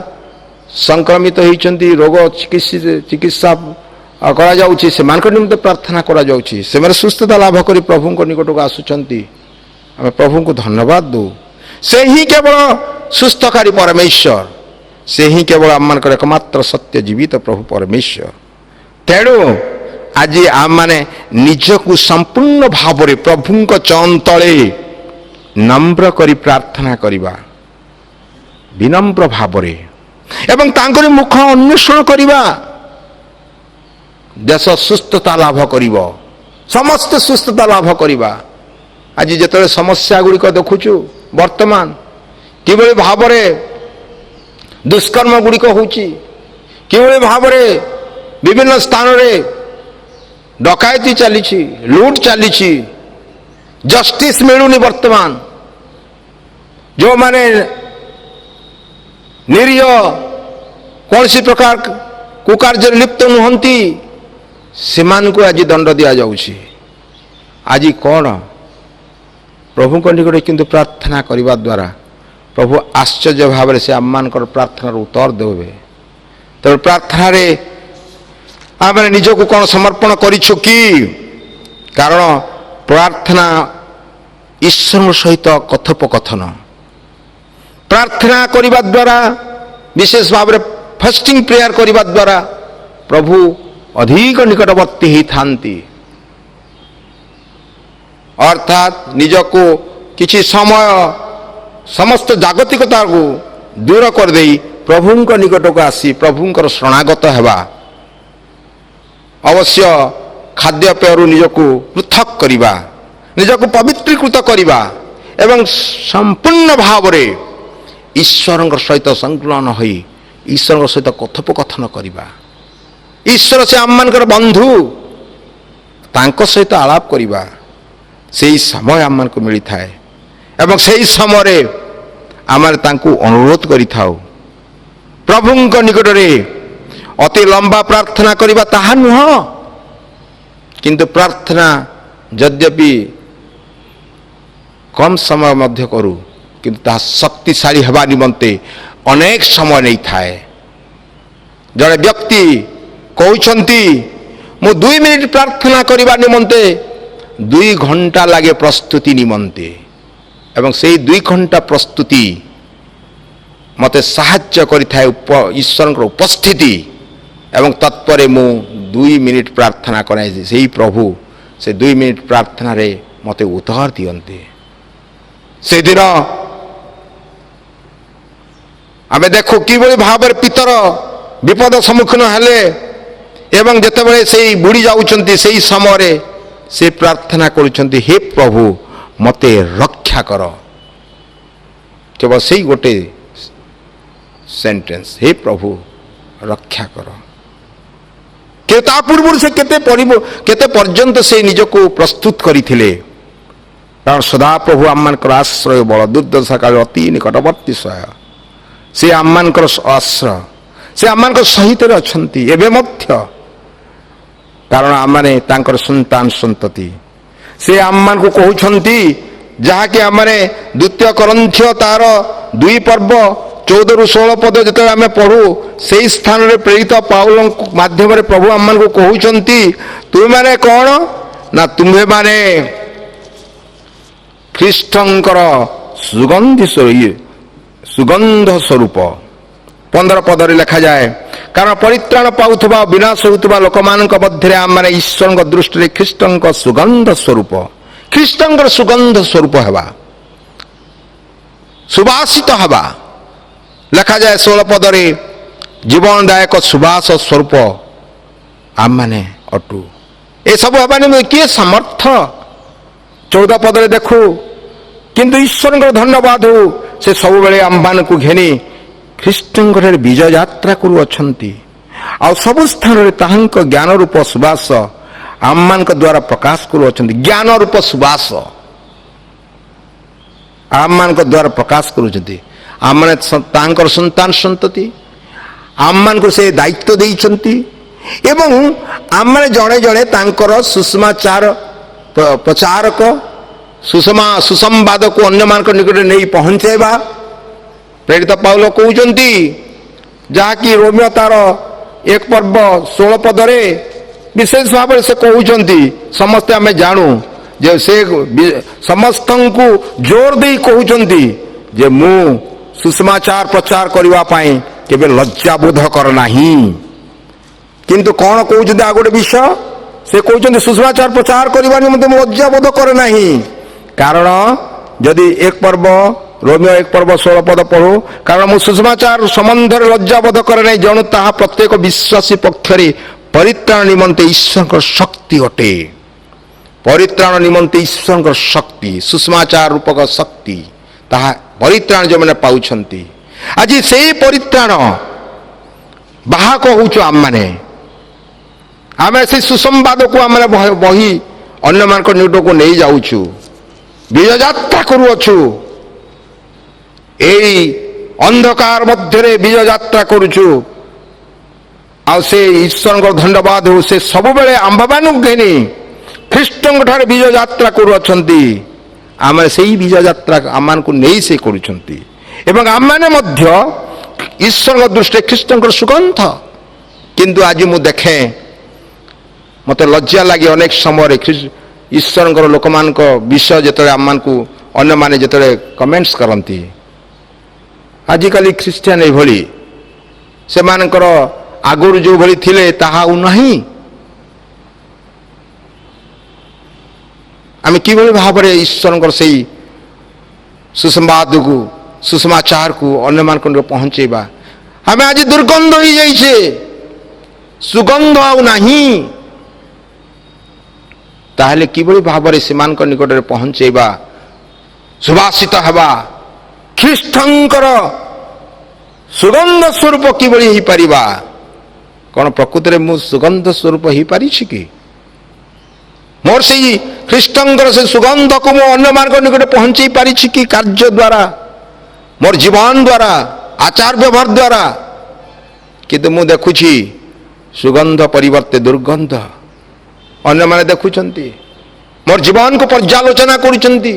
ସଂକ୍ରମିତ ହୋଇଛନ୍ତି, ରୋଗ ଚିକିତ୍ସା କରାଯାଉଛି, ସେମାନଙ୍କ ନିମନ୍ତେ ପ୍ରାର୍ଥନା କରାଯାଉଛି, ସେମାନେ ସୁସ୍ଥତା ଲାଭ କରି ପ୍ରଭୁଙ୍କ ନିକଟକୁ ଆସୁଛନ୍ତି। ଆମେ ପ୍ରଭୁଙ୍କୁ ଧନ୍ୟବାଦ ଦେଉ। ସେ ହିଁ କେବଳ ସୁସ୍ଥକାରୀ ପରମେଶ୍ୱର, ସେ ହିଁ କେବଳ ଆମମାନଙ୍କର ଏକମାତ୍ର ସତ୍ୟ ଜୀବିତ ପ୍ରଭୁ ପରମେଶ୍ୱର। ତେଣୁ ଆଜି ଆମମାନେ ନିଜକୁ ସମ୍ପୂର୍ଣ୍ଣ ଭାବରେ ପ୍ରଭୁଙ୍କ ଚରଣ ତଳେ ନମ୍ର କରି ପ୍ରାର୍ଥନା କରିବା, ବିନମ୍ର ଭାବରେ ଏବଂ ତାଙ୍କରି ମୁଖ ଅନ୍ୱେଷଣ କରିବା। ଦେଶ ସୁସ୍ଥତା ଲାଭ କରିବ, ସମସ୍ତେ ସୁସ୍ଥତା ଲାଭ କରିବା। ଆଜି ଯେତେବେଳେ ସମସ୍ୟା ଗୁଡ଼ିକ ଦେଖୁଛୁ ବର୍ତ୍ତମାନ କିଭଳି ଭାବରେ ଦୁଷ୍କର୍ମ ଗୁଡ଼ିକ ହେଉଛି, କିଭଳି ଭାବରେ ବିଭିନ୍ନ ସ୍ଥାନରେ ଡକାୟତି ଚାଲିଛି, ଲୁଟ୍ ଚାଲିଛି, ଜଷ୍ଟିସ୍ ମିଳୁନି। ବର୍ତ୍ତମାନ ଯେଉଁମାନେ ନିରୀହ କୌଣସି ପ୍ରକାର କୁକାର୍ଯ୍ୟରେ ଲିପ୍ତ ନୁହନ୍ତି ସେମାନଙ୍କୁ ଆଜି ଦଣ୍ଡ ଦିଆଯାଉଛି। ଆଜି କ'ଣ? ପ୍ରଭୁଙ୍କ ନିକଟରେ କିନ୍ତୁ ପ୍ରାର୍ଥନା କରିବା ଦ୍ୱାରା ପ୍ରଭୁ ଆଶ୍ଚର୍ଯ୍ୟ ଭାବରେ ସେ ଆମମାନଙ୍କର ପ୍ରାର୍ଥନାର ଉତ୍ତର ଦେବେ। ତେଣୁ ପ୍ରାର୍ଥନାରେ ଆମେ ନିଜକୁ କ'ଣ ସମର୍ପଣ କରିଛୁ କି? କାରଣ ପ୍ରାର୍ଥନା ଈଶ୍ୱରଙ୍କ ସହିତ କଥୋପକଥନ। ପ୍ରାର୍ଥନା କରିବା ଦ୍ୱାରା, ବିଶେଷ ଭାବରେ ଫାଷ୍ଟିଂ ପ୍ରେୟାର କରିବା ଦ୍ୱାରା ପ୍ରଭୁ ଅଧିକ ନିକଟବର୍ତ୍ତୀ ହୋଇଥାନ୍ତି। अर्थात निजको किछि समय समस्त जागतिकता को दूर कर देई प्रभुंक निकट को आसी प्रभुंकर शरणागत हेबा अवश्य खाद्यपेयरू निजको पृथक करिबा निजको पवित्रीकृत करिबा एवं संपूर्ण भाव रे ईश्वर सहित संकलन होई ईश्वर सहित कथोपकथन करिबा ईश्वर से आममानकर बंधु तांको सहित आलाप करिबा सेही समय आममानको मिली थाए एवं सेही समय रे आमार तांको अनुरोध करि थाउ प्रभुंक निकट रे अति लंबा प्रार्थना करिबा ताहा नुह किंतु प्रार्थना यद्यपि कम समय मध्य करू किंतु ताहा शक्तिशाली हेबा निमंते अनेक समय नहीं थाए जड़े व्यक्ति कहउछंती मु 2 मिनिट प्रार्थना करिबा निमंते 2 घंटा लागे प्रस्तुति निमंते एवं सेही 2 घंटा प्रस्तुति मते साहाय्य करिथाए ईश्वर उपस्थिति एवं तत्परे मु 2 मिनिट प्रार्थना करे सेही प्रभु से 2 मिनिट प्रार्थना रे मते उत्तर दियंते से दिन आमे देखो किभଳି भाବରେ पितर विपद सम्मुखीन हेले एवं जेतेबेले सेही बुड़ी जाउछंती सेही समय रे से प्रार्थना करुछंती हे प्रभु मते रक्षा कर केवल सेही गोटे सेंटेंस हे प्रभु रक्षा कर केता पूर्व से केते पर्यंत से निजको प्रस्तुत करिथिले कारण सदा प्रभु आम्मानकर आश्रय बल दुर्दशा काल अति निकटवर्ती सहाय से आम्मानकर आश्रय से आम्मानकर सहित अछंती एबे मध्य कारण आमाने तांकर संतान संतति से आम्मान को कहउछंती जहा कि आमाने द्वितीय करंथ्य तार 2 पर्व 14 रु 16 पद जते आमे पढू सेही स्थान रे प्रेरित पाउल माध्यम रे प्रभु आम्मान को कहउछंती तुमे माने कोन ना तुमे माने ख्रीष्टंकर सुगंध स्वरूप 15 पदरे लिखा जाए कारण परित्राण पाउथबा विनाश होउथबा लोकमानक मध्य आम माने ईश्वर दृष्टि ख्रीष्टंक सुगंध स्वरूप ख्रीष्टंकर सुगंध स्वरूप हेबा सुवासित हेबा लिखा जाए 16 पदरे जीवनदायक सुवास स्वरूप आम माने अटू ए सब हेबा ने किए समर्थ 14 पदरे देखू किंतु ईश्वर धन्यवाद हो से सब बेले आम्बान को घेनी ख्रीष्टंकर विजय यात्रा करू अछंती आ सब स्थान रे ताहांक ज्ञान रूप सुवास आम्मान द्वारा प्रकाश करू अछंती ज्ञान रूप सुवास आम्मान द्वारा प्रकाश करूछंती आम्माने ताहांकर संतान संतति आम्मान को से दायित्व देइछंती एवं आम्माने जणे जणे तांकर सुषमाचार प्रचारक सुसंवाद को अन्य मान निकट नहीं पहुंचेबा प्रेरित पाउल कहउछंती जहा कि रोमियो तार 1 पर्व 16 पदरे विशेष भाव से कहउछंती समस्त आमे जानू जे से समस्त को जोर दे कहउछंती जे मु सुसमाचार प्रचार करबा पई केबे लज्जा बोध कर नाही किंतु कोन कहउछंती आ गोटे विषय से कहउछंती सुसमाचार प्रचार करबा निमंते लज्जा बोध कर नाही कारण यदि 1 पर्व रोमियो 1 पर्व 16 पद पढ़ू कारण मु सुसमाचार संबंध लज्जा बोध करे नहीं जणु ताहा प्रत्येक विश्वासी पक्षरे परित्राण निमंते ईश्वर शक्ति अटे परित्राण निमंते ईश्वर शक्ति सुसमाचार रूपक शक्ति ताहा परित्राण जो मैंने पाउछंती आज से परित्राण बाहक होउछ आम माने आमे से सुसंवाद को आम बही अन्य मान निकट को नहीं जाउछु विजय यात्रा करूछु एई अंधकार मध्य विजय यात्रा करुछु आ से ईश्वर धन्यवाद हो से सब बेले आंबाबानु घेनी ख्रीष्टंक ठारे विजय यात्रा करूछंती आमे सेही विजय यात्रा आमान को नहीं से करूछंती एवं आमाने मध्य ईश्वर दृष्टि ख्रीष्टंकर सुगंध किंतु आज मु देखे मते लज्जा लगे अनेक समय ईश्वर लोक मान विषय जिते आम को अन्य माने जिते कमेंट्स करती आजिकल ख्रीस्टियान ये से आगुरी जो भली थिले ताहा नहीं आम आम कि भाव में ईश्वर से सुसंवाद को सुसमाचार को अन्य मान पहुंचेबा आम आज दुर्गंध हो जाइए सुगंध आनी ताहले किभली भाव में से निकट में पहुंचेबा सुभाषित हवा ख्रीष्टंकर सुगंध स्वरूप किभली हो पारिबा कौन प्रकृति में मु सुगंध स्वरूप हो पारि कि मोर से ख्रीष्टंकर से सुगंध को मु अन्य मान निकट पहुंचे पारि कि कार्य द्वारा मोर जीवन द्वारा आचार व्यवहार द्वारा किंतु मु देखुछि सुगंध परिवर्ते दुर्गंध अन्य माने देखुछंती मोर जीवन को पर्यालोचना करुछंती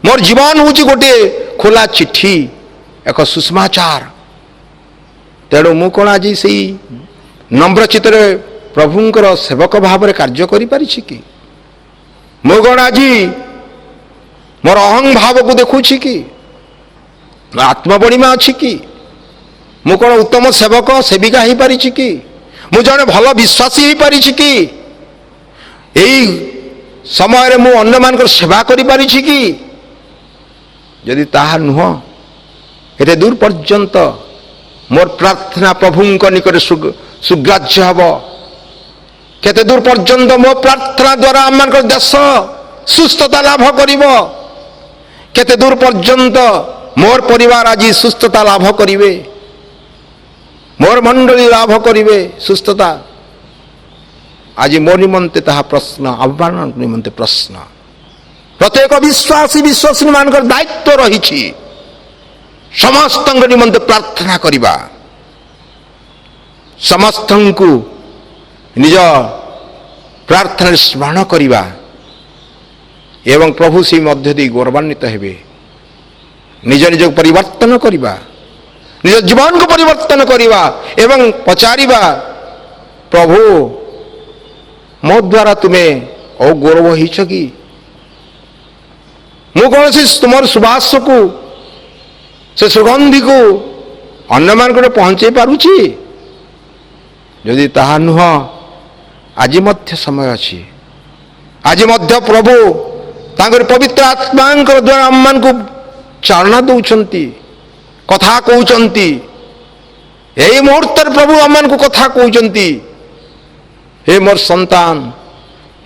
मोर जीवन हूँ गोटे खोला चिट्ठी एक सुषमाचार तेणु मु कौन आज से नम्र चित्त प्रभुंकर सेवक भाव में कार्य करि कि मु कौन आज मोर अहं भाव को देखुछि कि आत्मबणिमा अच्छी कि मु कौन उत्तम सेवक सेविका हो पारि कि मु जड़े भल विश्वासी हो पारि कि यही समय मु अन्य मान सेवा करि पारि कि यदि ताहा नुह एते दूर पर्यंत मोर प्रार्थना प्रभुंक निकट सुग्राह्य हब केते दूर पर्यंत मो प्रार्थना द्वारा आम देश सुस्थता लाभ करिब केते दूर पर्यंत मोर परिवार आज सुस्थता लाभ करिवे मोर मंडली लाभ करिवे सुस्थता आज मो निमंते ताहा प्रश्न आह्वान निमंते प्रश्न प्रत्येक विश्वासी विश्वासी मान दायित्व रही समस्त निमंते प्रार्थना करिबा समस्त को निज प्रार्थना स्मरण करिबा एवं प्रभु से मध्य दे गौरवान्वित हेबे निज निज परिवर्तन करिबा निज जीवन को परिवर्तन करिबा एवं पचारिबा प्रभु मो द्वारा तुम्हें ओ गौरव होइछ कि मु कौन से तुम सुबास को से सुगंधि को अन्य मान पहुंचे पारुछि यदि ताहा नुह आज मध्य समय अच्छी आज मध्य प्रभु तांकर पवित्र आत्मा द्वारा आम मान को चालना दौरान कथा कहते यही मुहूर्त प्रभु आम मान को कथा कहते हे मोर संतान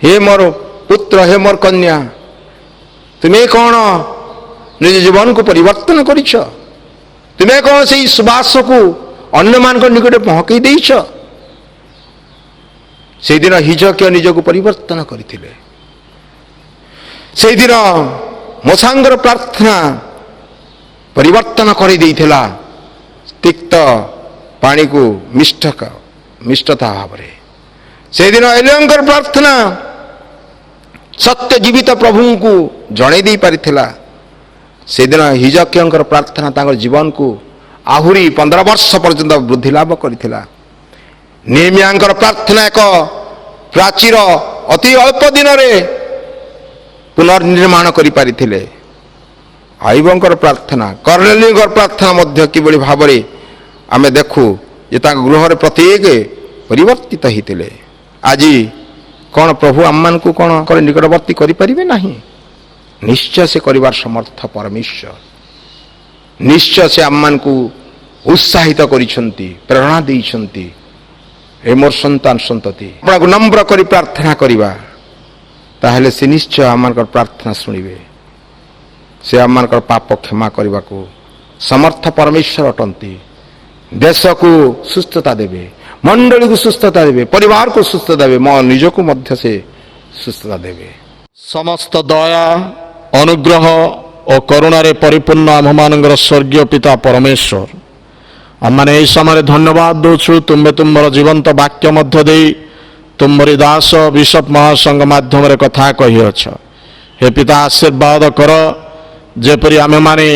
हे मोर पुत्र हे मोर कन्या तुम्हें कौन निज जीवन को परिवर्तन करिछ तुम्हें कौन से सुबास को अन्य मान निकट पहुंकई देइछ से दिन हिजकिया निज को परिवर्तन करथिले से दिन मोसांगर प्रार्थना परिवर्तन कर देइथिला तिक्त पानी को मिष्टता भाव से दिन एलियंकर प्रार्थना सत्य जीवित प्रभु को जड़े दे पारिथिला से दिन हिजकिया प्रार्थना तांकर जीवन को आहुरी 15 वर्ष पर्यंत वृद्धि लाभ करथिला नेमियांकर प्रार्थना एक प्राचीर अति अल्प दिन में पुनर्निर्माण करि पारिथिले आईबंकर प्रार्थना कर्नेलियों प्रार्थना मध्य किभली भाव में आमे देखु जे तांक गृह रे प्रत्येक परिवर्तित होते आज कौन प्रभु आम मान को कौन कर निकटवर्ती करें ना निश्चय से करिवार समर्थ परमेश्वर निश्चय से आम मान को उत्साहित करिसंती प्रेरणा देइसंती हे मोर संतान संतति अपना नम्र करी प्रार्थना करिबा ताहले से निश्चय आम प्रार्थना शुणिबे से आम पाप क्षमा करने को समर्थ परमेश्वर अटंती देश को सुस्थता देवे मंडली को सुस्थता देवे परिवार को सुस्थता देवे मो निज को मध्य से सुस्थता देवे समस्त दया अनुग्रह और करुणार परिपूर्ण आम स्वर्गीय पिता परमेश्वर आम मैंने यही समय धन्यवाद दौचु तुम्हें तुम जीवंत वाक्य मध्य दे तुमरी दास बिशप महासंघ माध्यम कथा कहीअछ हे पिता आशीर्वाद कर जेपरी आमे माने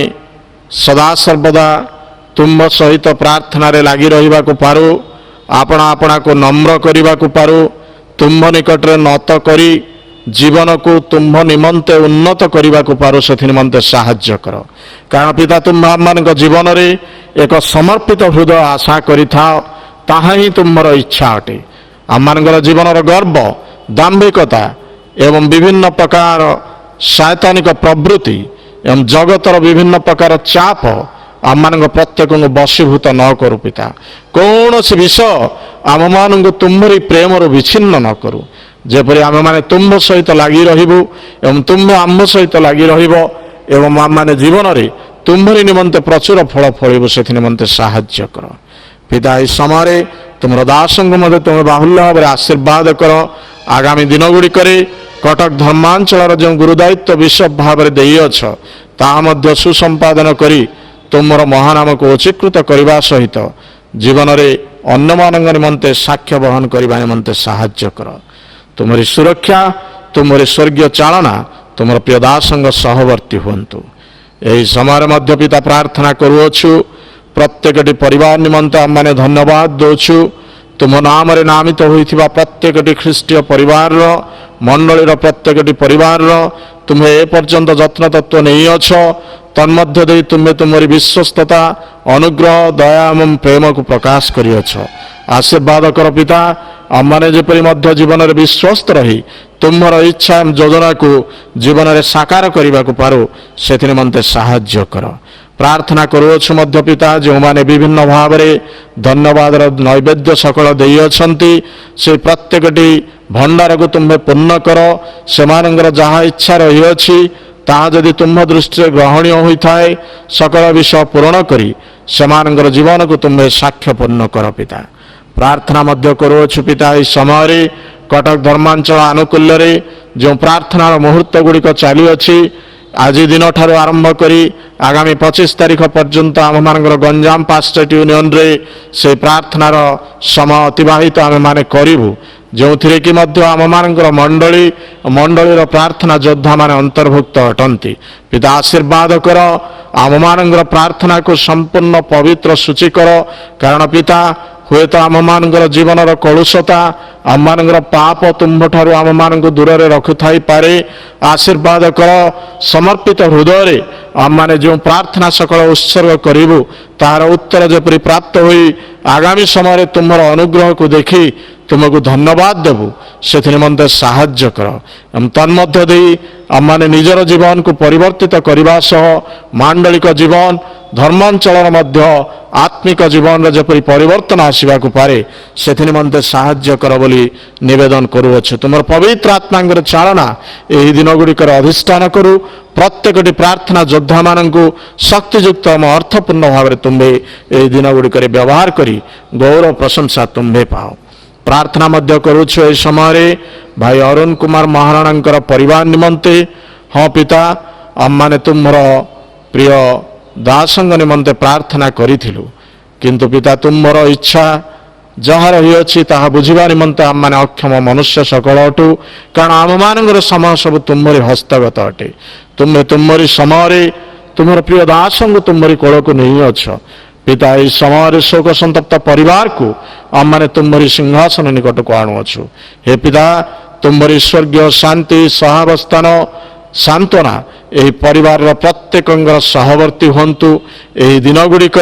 सदा सर्वदा तुम सहित प्रार्थना रे लागी रहिबा को पारो आपना आपना को नम्र करिबा को पारो तुम निकट रे नत करी जीवन को तुम निमंते उन्नत करने को पारो से निमंते साहाय्य कर कारण पिता तुम मान जीवन रे एक समर्पित हृदय आशा करिथाओ ताहा ही तुमर इच्छा अटे आम मान जीवन गर्व दाम्भिकता एवं विभिन्न प्रकार शैतानिक प्रवृत्ति एवं जगतर विभिन्न प्रकार चाप आम मान प्रत्येक बशीभूत न करू पिता कौन सी विषय आम मान तुम्हारी प्रेम विच्छिन्न न करू जेपरी आम मैंने तुम्भ सहित लगी रहिबु एवं तुम्भे आम्भ सहित लगी रहिब एवं आम मैंने जीवन में तुम्हारी निमंते प्रचुर फल फलू से निमंते साहाय्य कर पिता इस समय तुम दास मध्य तुम बाहुल्य भाव आशीर्वाद कर आगामी दिन गुड़िक कटक धर्मांचल जो गुरुदायित्व विश्व भाव देछ ता सुसंपादन करी तुमर महानाम को उच्चीकृत करने सहित जीवन में अन्य मान निमंते साक्ष्य बहन करने निमंते साहाय्य कर तुमरी सुरक्षा तुमरी स्वर्गीय चालना तुम प्रिय दास सहवर्ती हूँ यही समय मध्य पिता प्रार्थना करुअछु प्रत्येक परिवार निमंते आम मैंने धन्यवाद दौछु तुम नाम नामित होइथिबा प्रत्येक ख्रीष्टीय परिवार मंडलीर प्रत्येक परिवार तुम्हें ए पर्यंत जत्न तत्व नहीं अछ तन्मध्य दे तुम्हें तुमरी विश्वस्तता अनुग्रह दया एवं प्रेम को प्रकाश करियछ आशीर्वाद कर पिता आमने जेपरी मध्य जीवन में विश्वस्त रही तुम्हार इच्छा एवं योजना को जीवन में साकार करने को पारो से निमंते साहाय्य कर प्रार्थना करुअछु मध्य पिता जो माने विभिन्न भाव में धन्यवाद नैवेद्य सकल देइअछंती से प्रत्येक भंडार को तुम्हें पूर्ण कर से जहाँ इच्छा रही अछि ताहा जदि तुम दृष्टि ग्रहणीय होता है सकल विषय पूर्ण करी से जीवन को तुम्हें साक्ष्य पूर्ण कर पिता प्रार्थना मध्य करुअछु पिता इस समय कटक धर्मांचल आनुकूल्य जो प्रार्थना मुहूर्त गुड़िक चली अच्छी आज दिन ठार आरंभ करी आगामी 25 तारीख पर्यंत आम मान गंजाम पास्टेट यूनियन रे से प्रार्थनार समय अतिबाहित आम माने करिबु जो थी कि आम मान मंडली मंडलीर प्रार्थना योद्धा माने अंतर्भुक्त अटंती पिता आशीर्वाद कर आम मान प्रार्थना को संपूर्ण पवित्र सूची कर कारण पिता हुए तो आम मान जीवन कलुषता आम मान पाप तुम्भ ठारू आम मान दूर रखु थाई पारे आशीर्वाद कर समर्पित हृदय आम मैंने जो प्रार्थना सकल उत्सर्ग करूँ तार उत्तर जेपरी प्राप्त हुई आगामी समय तुम्हार अनुग्रह को देखी तुमको धन्यवाद देवु से निमंते साहाय्य कर तन्मध्य दे आम मैंने निजर जीवन को परिवर्तित करने सह मांडलिक जीवन धर्मांचल मध्य आत्मिक जीवन रे जपरी परिवर्तन आसवा को पारे से निमंते साहाय्य कर बोली निवेदन करुअछु तुम पवित्र आत्मा चालना यही दिन गुड़िकर अधिष्ठान करू प्रत्येक प्रार्थना योद्धा मान शक्तियुक्त अर्थपूर्ण भाव में तुम्हें यही दिन गुड़िकर व्यवहार करी गौरव प्रशंसा तुम्हें पाओ प्रार्थना मध्य करुछु ए समय भाई अरुण कुमार महाराणा परिवार निमंते हाँ पिता आम माने तुम्हार प्रिय दासंग निमंते प्रार्थना करिथिलु किंतु पिता तुम्हार इच्छा जहाँ रही अच्छी ताहा बुझा निमंते आम मैंने अक्षम मनुष्य सकल अटू कारण आम मान समय सब तुम्हारी हस्तगत अटे तुम्हें तुम्हारी समय तुम्हार प्रिय दासंग तुम्हारी कोल को नहीं अच्छ पिता इस समय शोक संतप्त परिवार को आम मैंने तुम्हारी सिंहासन निकट को आणुअछु हे पिता तुम्हारी स्वर्गीय शांति सहावस्थान सांत्वना यही परिवार प्रत्येक सहवर्ती हूँ यही दिन गुड़िक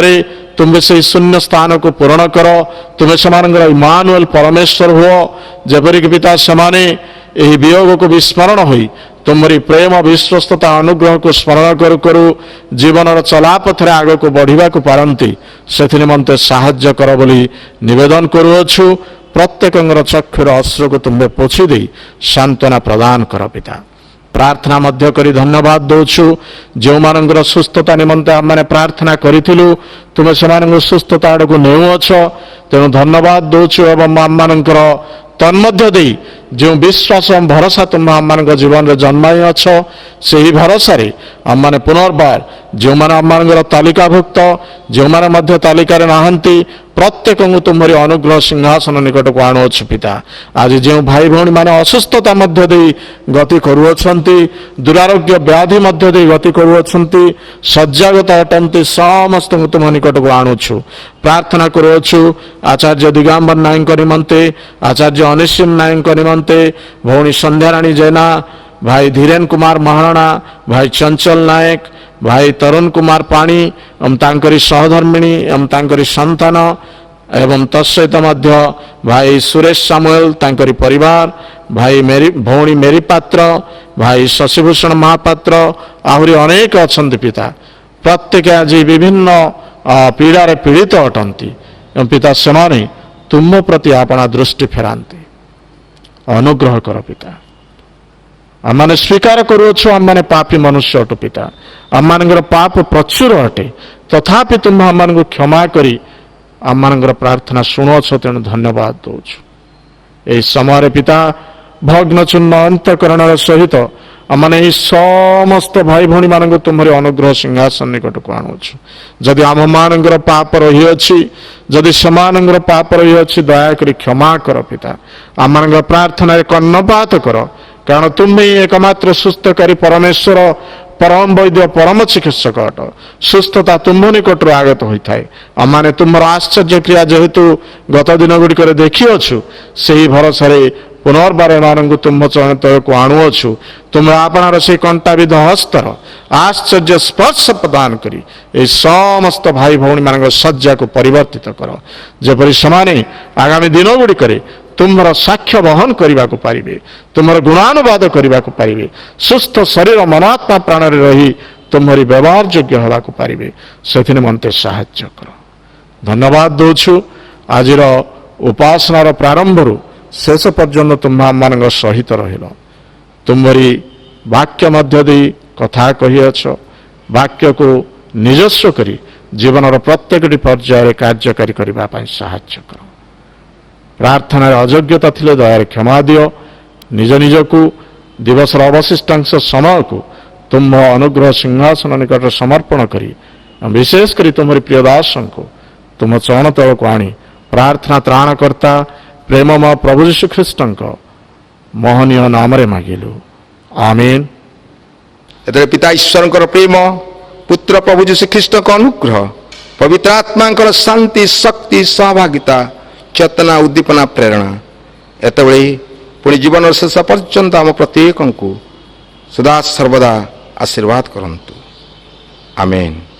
तुम्हें से शून्य स्थान को पूर्ण कर तुम्हें से इमानुएल परमेश्वर हुओ जेपरिक पिता से यही वियोग को विस्मरण हुई तुम्हारी प्रेम विश्वस्तता अनुग्रह को स्मरण करू करू जीवन चलापथरे आग को बढ़ा को पारती से निमंते साहाय्य कर बोली निवेदन करुअछु प्रत्येक चक्षुर अश्रु को तुम्हें पोछि दे सांत्वना प्रदान कर पिता प्रार्थना मध्य करी धन्यवाद दौछु जो मानकर सुस्थता निमंते आम मैंने प्रार्थना करूँ तुम्हें से सुस्थता आड़ को नेउछ तेणु धन्यवाद दौछु एवं आम मानकर तन्मध्य दे जो विश्वास और भरोसा तुम आम मान जीवन में जन्माई अछ से ही भरोसा आम मैंने पुनर्बार जो मैंने आम मान तालिकाभुक्त जो मैंने तालिकार नहांती प्रत्येक तुम्हारी अनुग्रह सिंहासन निकट को आणुअछु पिता आज जो भाई भौणी मैंने असुस्थता मध्य दे गति करुअछंती दुरारोग्य व्याधि मध्य दे गति करुअछंती सज्जागत अटंती समस्त तुम निकट को आणुछु प्रार्थना करुअछु आचार्य दिगंबर नायक निमंते आचार्य अनिश्चित नायक निमंते भौणी संध्याराणी जेना भाई धीरेन कुमार महाराणा भाई चंचल नायक भाई तरुण कुमार पाणी एवं तांकरी सहधर्मिणी एवं तांकरी संतान ଏବଂ ତତ୍ସହିତ ମଧ୍ୟ ଭାଇ ସୁରେଶ ସାମୁଏଲ ତାଙ୍କରି ପରିବାର, ଭାଇ ଭଉଣୀ ମେରି ପାତ୍ର, ଭାଇ ଶଶିଭୂଷଣ ମହାପାତ୍ର, ଆହୁରି ଅନେକ ଅଛନ୍ତି ପିତା। ପ୍ରତ୍ୟେକ ଆଜି ବିଭିନ୍ନ ପୀଡ଼ାରେ ପୀଡ଼ିତ ଅଟନ୍ତି ଏବଂ ପିତା ସେମାନେ ତୁମ ପ୍ରତି ଆପଣା ଦୃଷ୍ଟି ଫେରାନ୍ତି। ଅନୁଗ୍ରହ କର ପିତା। ଆମମାନେ ସ୍ୱୀକାର କରୁଅଛୁ ଆମମାନେ ପାପୀ ମନୁଷ୍ୟ ଅଟୁ ପିତା। ଆମମାନଙ୍କର ପାପ ପ୍ରଚୁର ଅଟେ, ତଥାପି ତୁମେ ଆମମାନଙ୍କୁ କ୍ଷମା କରି ଆମମାନଙ୍କର ପ୍ରାର୍ଥନା ଶୁଣୁଅଛ, ତେଣୁ ଧନ୍ୟବାଦ ଦେଉଛୁ। ଏହି ସମୟରେ ପିତା ଭଗ୍ନଚୂର୍ଣ୍ଣ ଅନ୍ତଃକରଣର ସହିତ ଆମମାନେ ଏହି ସମସ୍ତ ଭାଇ ଭଉଣୀମାନଙ୍କୁ ତୁମରି ଅନୁଗ୍ରହ ସିଂହାସନ ନିକଟକୁ ଆଣୁଅଛୁ। ଯଦି ଆମମାନଙ୍କର ପାପ ରହିଅଛି, ଯଦି ସେମାନଙ୍କର ପାପ ରହିଅଛି, ଦୟାକରି କ୍ଷମା କର ପିତା। ଆମମାନଙ୍କର ପ୍ରାର୍ଥନାରେ କର୍ଣ୍ଣପାତ କର, କାରଣ ତୁମେ ଏକମାତ୍ର ସୁସ୍ଥକାରୀ ପରମେଶ୍ୱର, ପରମ ବୈଦ୍ୟ, ପରମ ଚିକିତ୍ସକ ଅଟ। ସୁସ୍ଥତା ତୁମ ନିକଟରୁ ଆଗତ ହୋଇଥାଏ। ଆମମାନେ ତୁମର ଆଶ୍ଚର୍ଯ୍ୟ କ୍ରିୟା ଯେହେତୁ ଗତ ଦିନ ଗୁଡ଼ିକରେ ଦେଖିଅଛୁ, ସେହି ଭରସାରେ ପୁନର୍ବାର ଏମାନଙ୍କୁ ତୁମ ଚରଣ ତଳକୁ ଆଣୁଅଛୁ। ତୁମ ଆପଣାର ସେହି କଣ୍ଟାବିଧ ହସ୍ତର ଆଶ୍ଚର୍ଯ୍ୟ ସ୍ପର୍ଶ ପ୍ରଦାନ କରି ଏହି ସମସ୍ତ ଭାଇ ଭଉଣୀମାନଙ୍କ ଶଯ୍ୟାକୁ ପରିବର୍ତ୍ତିତ କର, ଯେପରି ସେମାନେ ଆଗାମୀ ଦିନ ଗୁଡ଼ିକରେ ତୁମର ସାକ୍ଷ୍ୟ ବହନ କରିବାକୁ ପାରିବେ, ତୁମର ଗୁଣାନୁବାଦ କରିବାକୁ ପାରିବେ, ସୁସ୍ଥ ଶରୀର ମନାତ୍ମା ପ୍ରାଣରେ ରହି ତୁମରି ବ୍ୟବହାର ଯୋଗ୍ୟ ହେବାକୁ ପାରିବେ। ସେଥିନିମନ୍ତେ ସାହାଯ୍ୟ କର। ଧନ୍ୟବାଦ ଦେଉଛୁ। ଆଜିର ଉପାସନାର ପ୍ରାରମ୍ଭରୁ ଶେଷ ପର୍ଯ୍ୟନ୍ତ ତୁମ୍ଭ ଆମମାନଙ୍କ ସହିତ ରହିଲ। ତୁମରି ବାକ୍ୟ ମଧ୍ୟ ଦେଇ କଥା କହିଅଛ। ବାକ୍ୟକୁ ନିଜସ୍ୱ କରି ଜୀବନର ପ୍ରତ୍ୟେକଟି ପର୍ଯ୍ୟାୟରେ କାର୍ଯ୍ୟକାରୀ କରିବା ପାଇଁ ସାହାଯ୍ୟ କର। ପ୍ରାର୍ଥନାରେ ଅଯୋଗ୍ୟତା ଥିଲେ ଦୟାରେ କ୍ଷମା ଦିଅ। ନିଜ ନିଜକୁ ଦିବସର ଅବଶିଷ୍ଟାଂଶ ସମୟକୁ ତୁମ୍ଭ ଅନୁଗ୍ରହ ସିଂହାସନ ନିକଟରେ ସମର୍ପଣ କରି, ବିଶେଷ କରି ତୁମରି ପ୍ରିୟ ଦାସଙ୍କୁ ତୁମ ଚରଣ ତଳକୁ ଆଣି ପ୍ରାର୍ଥନା ତ୍ରାଣକର୍ତ୍ତା ପ୍ରେମମୟ ପ୍ରଭୁ ଯୀଶୁଖ୍ରୀଷ୍ଟଙ୍କ ମହନୀୟ ନାମରେ ମାଗିଲୁ, ଆମେନ୍। ଏଥିରେ ପିତା ଈଶ୍ୱରଙ୍କର ପ୍ରେମ, ପୁତ୍ର ପ୍ରଭୁ ଯୀଶୁଖ୍ରୀଷ୍ଟଙ୍କ ଅନୁଗ୍ରହ, ପବିତ୍ର ଆତ୍ମାଙ୍କର ଶାନ୍ତି, ଶକ୍ତି, ସହଭାଗିତା, ଚେତନା, ଉଦ୍ଦୀପନା, ପ୍ରେରଣା ଏତେବେଳେ ପୁଣି ଜୀବନର ଶେଷ ପର୍ଯ୍ୟନ୍ତ ଆମ ପ୍ରତ୍ୟେକଙ୍କୁ ସଦା ସର୍ବଦା ଆଶୀର୍ବାଦ କରନ୍ତୁ, ଆମେନ୍।